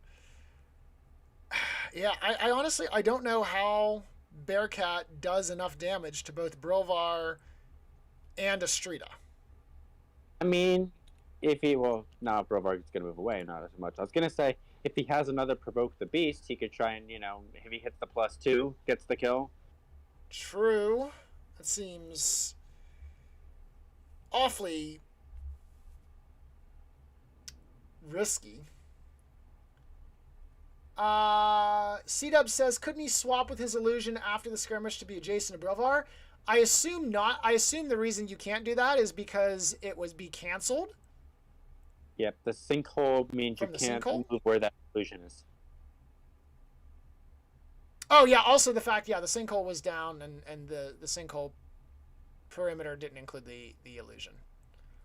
Yeah, I honestly, I don't know how Bearcat does enough damage to both Brilvar and Astrida. I mean, if he... Well, now Brilvar is going to move away, not as much. I was going to say, if he has another Provoke the Beast, he could try and, if he hits the +2, gets the kill. True. That seems awfully risky. C-Dub says, couldn't he swap with his illusion after the skirmish to be adjacent to Brilvar? I assume not. I assume the reason you can't do that is because it was be canceled. Yep, the sinkhole means you can't move where that illusion is. Oh, yeah, also the fact, yeah, the sinkhole was down, and the sinkhole perimeter didn't include the illusion.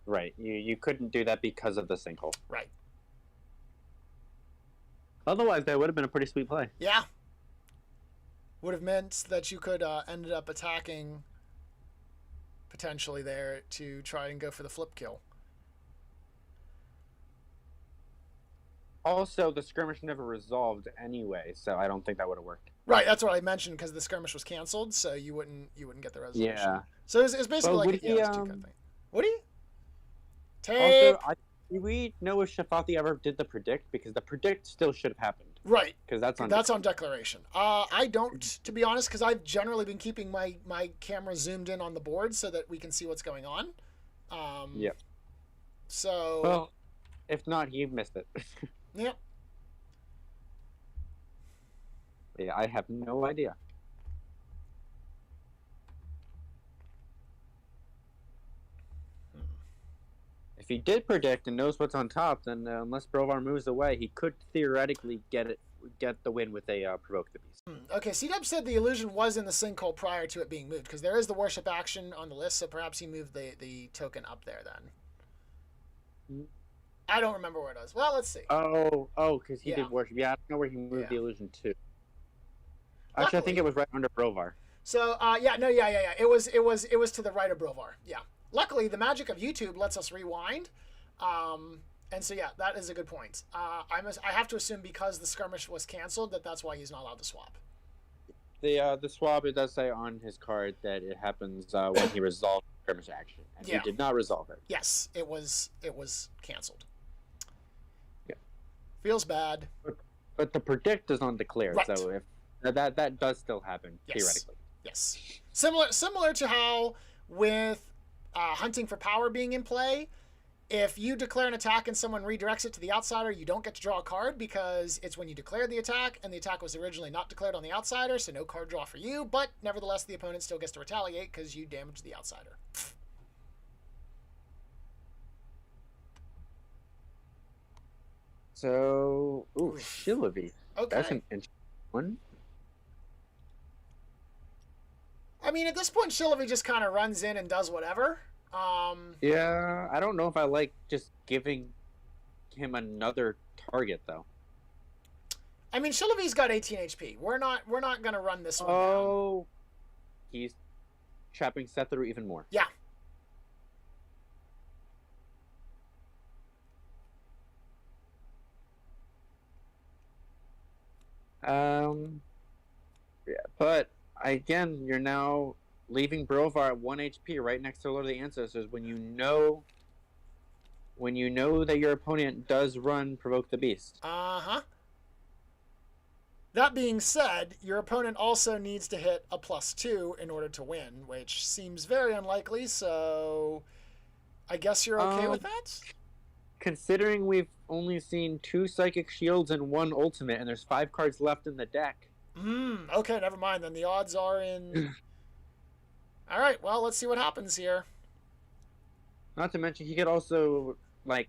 Right, you couldn't do that because of the sinkhole. Right. Otherwise, that would have been a pretty sweet play. Yeah. would have meant that you could ended up attacking potentially there to try and go for the flip kill. Also, the skirmish never resolved anyway, so I don't think that would have worked. Right, that's what I mentioned because the skirmish was canceled, so you wouldn't get the resolution. Yeah. So it's basically But like would a two card thing. Woody? Tape. Also, do we know if Shafati ever did the predict? Because the predict still should have happened. Right. Because that's on declaration. I don't, to be honest, because I've generally been keeping my camera zoomed in on the board so that we can see what's going on. Yep. So. Well, if not, he missed it. Yep. Yeah, I have no idea. If he did predict and knows what's on top, then unless Brovar moves away, he could theoretically get the win with a Provoke the Beast. Okay, C-Dub said the illusion was in the sinkhole prior to it being moved, because there is the worship action on the list, so perhaps he moved the token up there then. I don't remember where it was. Well, let's see. Oh, because he did worship. Yeah, I don't know where he moved the illusion to. Actually, luckily, I think it was right under Brovar. So, yeah. It was to the right of Brovar. Yeah. Luckily, the magic of YouTube lets us rewind. And so, yeah, that is a good point. I have to assume because the skirmish was canceled that's why he's not allowed to swap. The swap, it does say on his card that it happens when he resolved the skirmish action. And he did not resolve it. Yes, it was canceled. Yeah. Feels bad. But the predict is undeclared, right. So if that does still happen, theoretically. Yes. Similar to how with hunting for power being in play, if you declare an attack and someone redirects it to the outsider, you don't get to draw a card because it's when you declare the attack, and the attack was originally not declared on the outsider, so no card draw for you, but nevertheless the opponent still gets to retaliate because you damaged the outsider. So, Shillavi. Okay. That's an interesting one. I mean, at this point, Shillavi just kind of runs in and does whatever. Yeah, I don't know if I like just giving him another target though. I mean, Shillavi's got 18 HP. We're not gonna run this one down. He's trapping Setharu even more. Yeah. Yeah, but again, you're now leaving Brovar at 1 HP right next to Lord of the Ancestors when you know that your opponent does run Provoke the Beast. Uh-huh. That being said, your opponent also needs to hit a +2 in order to win, which seems very unlikely, so I guess you're okay with that? Considering we've only seen 2 Psychic Shields and 1 Ultimate, and there's 5 cards left in the deck. Okay, never mind. Then the odds are in... All right, well, let's see what happens here. Not to mention, he could also,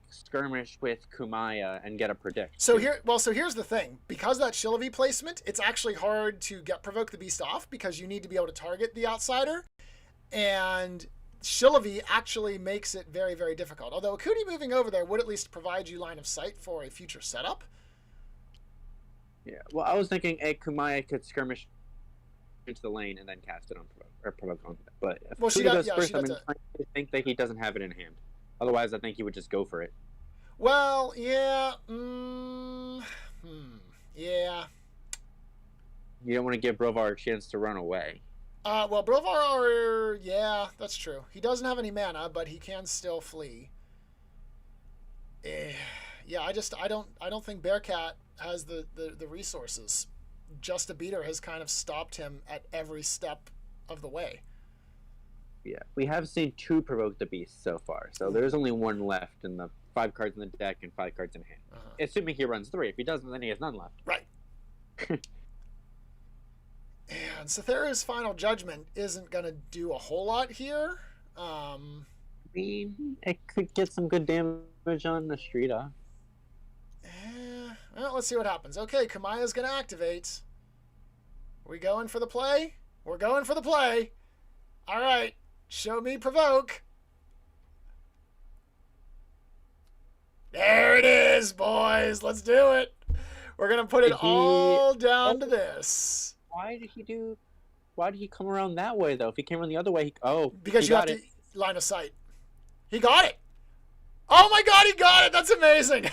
skirmish with Kumaya and get a predict. So here's the thing. Because that Shillavi placement, it's actually hard to get Provoke the Beast off because you need to be able to target the outsider. And Shillavi actually makes it very, very difficult. Although Akuti moving over there would at least provide you line of sight for a future setup. Yeah, well, I was thinking Kumaya could skirmish into the lane and then cast it on Provoke on it. But if she does first, I think that he doesn't have it in hand. Otherwise, I think he would just go for it. Well, yeah. Yeah. You don't want to give Brovar a chance to run away. Well, Brovar, yeah, that's true. He doesn't have any mana, but he can still flee. Yeah, I don't think Bearcat has the resources. JustABeater has kind of stopped him at every step of the way. Yeah, we have seen 2 Provoke the Beast so far, so there's only 1 left in the 5 cards in the deck and 5 cards in hand. Assuming he runs 3. If he doesn't, then he has none left. Right. And Setharu's Final Judgment isn't going to do a whole lot here. I mean, it could get some good damage on the Streeta. Well, let's see what happens. Okay, Kamaya's going to activate. We going for the play? We're going for the play. All right. Show me Provoke. There it is, boys. Let's do it. We're going to put it all down to this. Why did he do? Why did he come around that way though? If he came around the other way, Because he you have got to it. line of sight. He got it. Oh my God, he got it. That's amazing.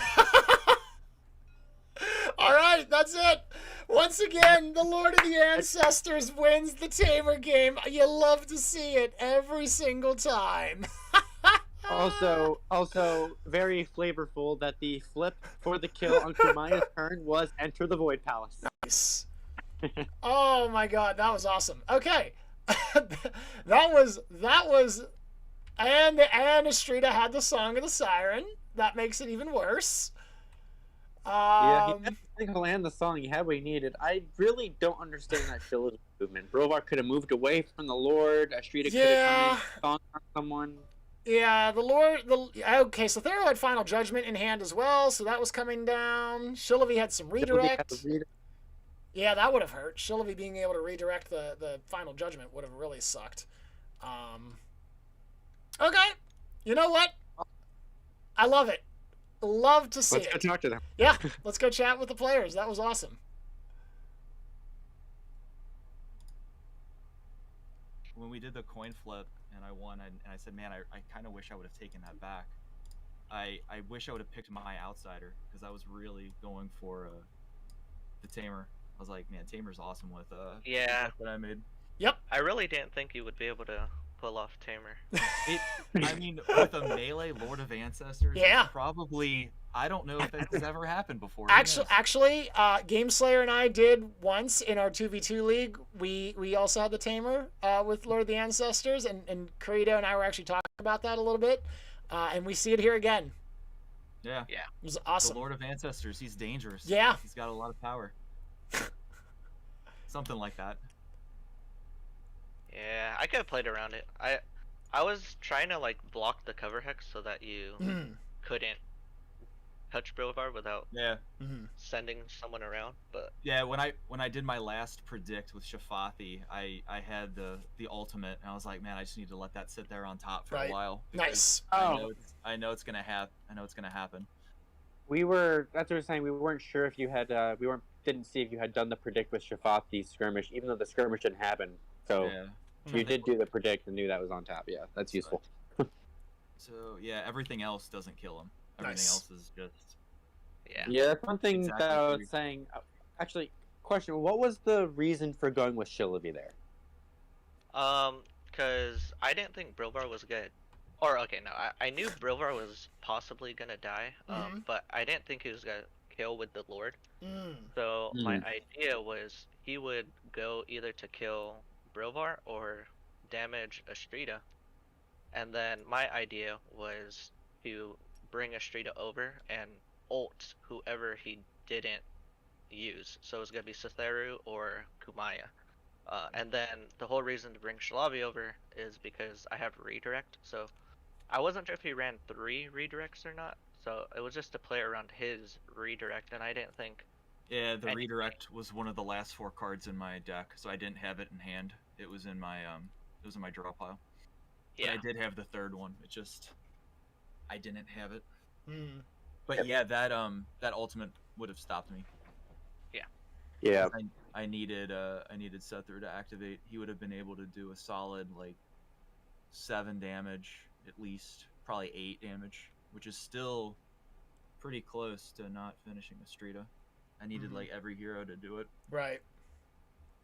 All right, that's it. Once again, the Lord of the Ancestors wins the Tamer game. You love to see it every single time. Also, very flavorful that the flip for the kill on Kumaya's turn was enter the Void Palace. Nice. Oh my God, that was awesome. Okay, that was and Astrida had the Song of the Siren. That makes it even worse. Yeah, he had the single and the song. He had what he needed. I really don't understand that Shilla's movement. Brovar could have moved away from the Lord. Astrida could have come in, song on someone. Yeah, okay, so Thero had Final Judgment in hand as well, so that was coming down. Shillavi had some redirect. Yeah, that would have hurt. Shillavi being able to redirect the Final Judgment would have really sucked. Okay, you know what? I love it. Love to see it. Let's go talk to them. Yeah, let's go chat with the players. That was awesome. When we did the coin flip and I won, and I said, man, I kind of wish I would have taken that back. I wish I would have picked my outsider because I was really going for the Tamer. I was like, man, Tamer's awesome with yeah that I made. Yep. I really didn't think you would be able to pull off Tamer. I mean, with a melee Lord of Ancestors, yeah, probably. I don't know if that's ever happened before. Actually, Game Slayer and I did once in our 2v2 league. We also had the Tamer with Lord of the Ancestors, and Kirito and I were actually talking about that a little bit, and we see it here again. Yeah. Yeah. It was awesome. The Lord of Ancestors, he's dangerous. Yeah. He's got a lot of power. Something like that. Yeah, I could have played around it. I was trying to like block the cover hex so that you couldn't touch Brovar without sending someone around, but yeah, when I did my last predict with Shafathi, I had the ultimate, and I was like, man, I just need to let that sit there on top for a while. Nice. I know it's gonna happen. That's what we were saying. We weren't sure if you had didn't see if you had done the predict with Shafathi's skirmish, even though the skirmish didn't happen. So you did do the predict and knew that was on top. Yeah, that's useful. So yeah, everything else doesn't kill him. Everything else is just yeah. That's one thing that I was saying. Actually, question: what was the reason for going with Shillavi there? because I didn't think Brilvar was good. Or okay, no, I knew Brilvar was possibly gonna die. But I didn't think he was gonna kill with the Lord. So my idea was he would go either to kill Brilvar or damage Astrida, and then my idea was to bring Astrida over and ult whoever he didn't use. So it was gonna be Satheru or Kumaya. And then the whole reason to bring Shalavi over is because I have redirect. So I wasn't sure if he ran 3 redirects or not. So it was just to play around his redirect, and I didn't think. Yeah, the redirect was one of the last 4 cards in my deck, so I didn't have it in hand. It was in my draw pile. Yeah. But I did have the 3rd one. It just I didn't have it. But yeah, that ultimate would have stopped me. Yeah. Yeah. I needed Sether to activate. He would have been able to do a solid like 7 damage at least, probably 8 damage, which is still pretty close to not finishing Astrida. I needed like every hero to do it. Right.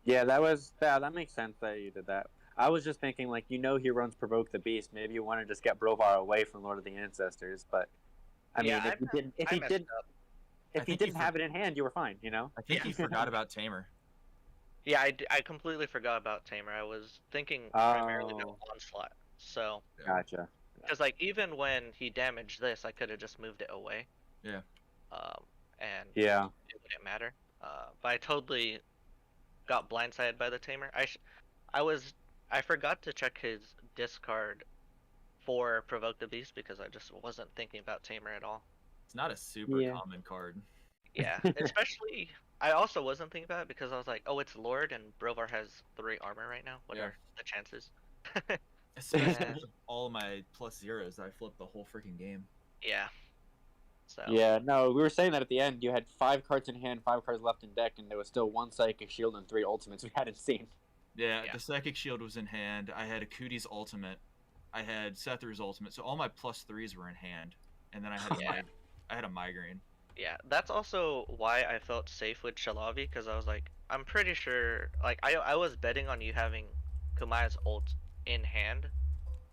Yeah, that makes sense that you did that. I was just thinking, like, he runs Provoke the Beast. Maybe you want to just get Brovar away from Lord of the Ancestors, but I mean, if he didn't have it in hand, you were fine, you know? I think he forgot about Tamer. Yeah, I completely forgot about Tamer. I was thinking primarily about Onslaught. So. Gotcha. Because like even when he damaged this, I could have just moved it away. Yeah. And it wouldn't matter. But I totally got blindsided by the Tamer. I forgot to check his discard for Provoke the Beast because I just wasn't thinking about Tamer at all. It's not a super common card. Yeah, especially I also wasn't thinking about it because I was like, oh, it's Lord and Brovar has 3 armor right now. What are the chances? Especially with all my +0s, I flipped the whole freaking game. Yeah. So Yeah, no, we were saying that at the end. You had 5 cards in hand, 5 cards left in deck, and there was still 1 Psychic Shield and 3 Ultimates we hadn't seen. Yeah, Yeah. the Psychic Shield was in hand. I had Akuti's ultimate. I had Sethu's ultimate. So all my +3s were in hand. And then I had Yeah. I had a Migraine. yeah, that's also why I felt safe with Shalavi, because I was like, I'm pretty sure, like I was betting on you having Kumaya's ult in hand,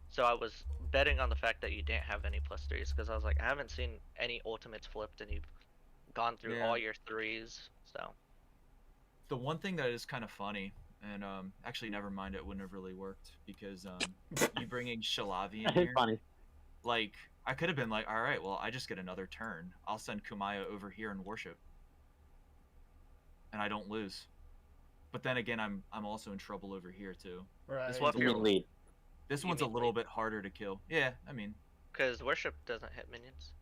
so I was betting on the fact that you didn't have any +3s, because I was like, I haven't seen any ultimates flipped, and you've gone through Yeah. all your 3s, so The one thing that is kind of funny, and actually never mind, it wouldn't have really worked because you bringing Shalavi in It's here, funny. like I could have been like, all right, well I just get another turn. I'll send Kumaya over here and worship, and I don't lose. But then again, I'm also in trouble over here too. Right. This one- You mean lead. This You one's a mean little lead? bit harder to kill. Yeah, I mean, because worship doesn't hit minions.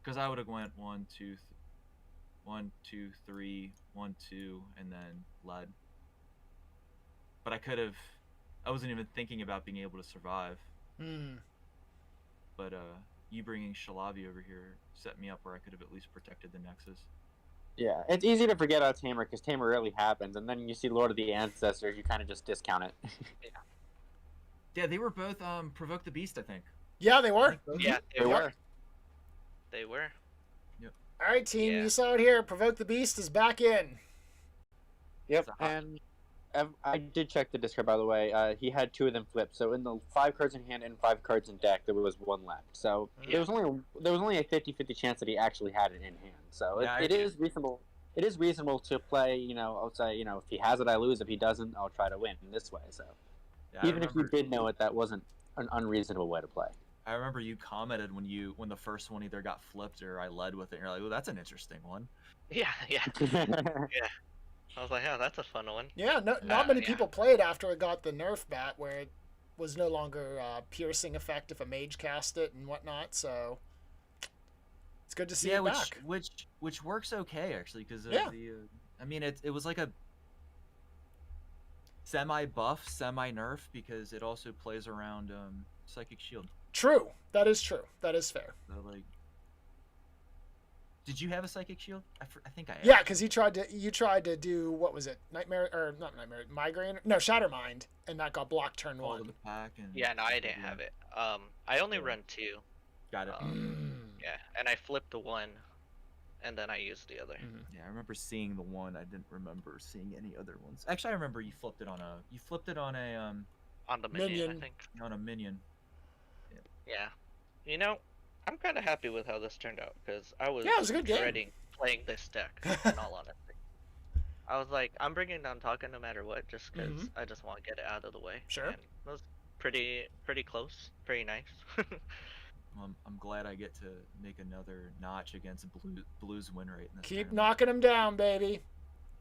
because I would have went 1, 2, 1, 2, 3, 1, 2, and then led. But I could have. I wasn't even thinking about being able to survive. Hmm. But you bringing Shalavi over here set me up where I could have at least protected the Nexus. Yeah, it's easy to forget about Tamer because Tamer rarely happens, and then you see Lord of the Ancestors, you kind of just discount it. Yeah, they were both Provoke the Beast, I think. Yeah, they were. Yeah, They were. They were. All right, team. Yeah. You saw it here. Provoke the Beast is back in. Yep, It's a hot- and I did check the discard, by the way. He had 2 of them flipped, so in the 5 cards in hand and 5 cards in deck, there was 1 left. So Yeah. there was only a 50-50 chance that he actually had it in hand. So Yeah, it is reasonable. It is reasonable to play. I'll say, if he has it, I lose. If he doesn't, I'll try to win this way. So Yeah, I even if you remember- did know it, that wasn't an unreasonable way to play. I remember you commented when the first one either got flipped or I led with it. And you're like, "Oh, that's an interesting one." Yeah, yeah. I was like, oh, that's a fun one. Yeah, not many yeah. people played after it got the nerf bat, where it was no longer piercing effect if a mage cast it and whatnot. So it's good to see Yeah, it back. which works okay actually because Yeah. I mean it was like a semi buff, semi nerf because it also plays around Psychic Shield. True. That is true. That is fair. So like, did you have a Psychic Shield? I think I. Yeah, because you tried to do, what was it, Nightmare, or not Nightmare, Migraine? No, Shattermind, and that got blocked turn All 1. of the pack and. Yeah, no, I didn't have it. I only Yeah. run 2. Got it. Yeah, and I flipped the 1, and then I used the other. Yeah, I remember seeing the one. I didn't remember seeing any other ones. Actually, I remember you flipped it on a On the minion, Minion. I think. on a minion. Yeah. I'm kind of happy with how this turned out, because I was Yeah, it was a good game. dreading playing this deck, in all honesty. I was like, I'm bringing down Taka no matter what, just because I just want to get it out of the way. Sure. And it was pretty close, pretty nice. I'm glad I get to make another notch against Blue's win rate. In this Keep tournament. knocking them down, baby.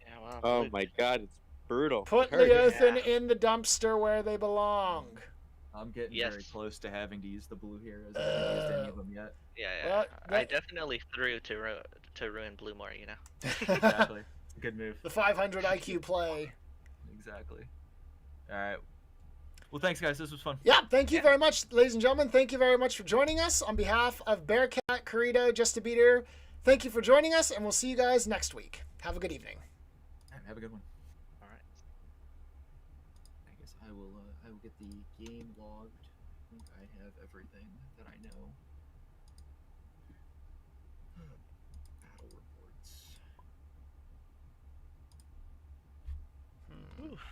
Yeah, well, Oh Blue- my God, it's brutal. Put It hurts. Leothan in the dumpster where they belong. I'm getting very Yes. close to having to use the blue heroes. I haven't used any of them yet. Yeah, Well, I that- definitely threw to ruin Blue more, Exactly. It's a good move. The 500 IQ play. Exactly. All right. Well, thanks, guys. This was fun. Yeah, thank you very much, ladies and gentlemen. Thank you very much for joining us. On behalf of Bearcat, Kirito, JustABeater, thank you for joining us, and we'll see you guys next week. Have a good evening. All right, have a good one. All right. I guess I will get the game logged. I think I have everything that I know.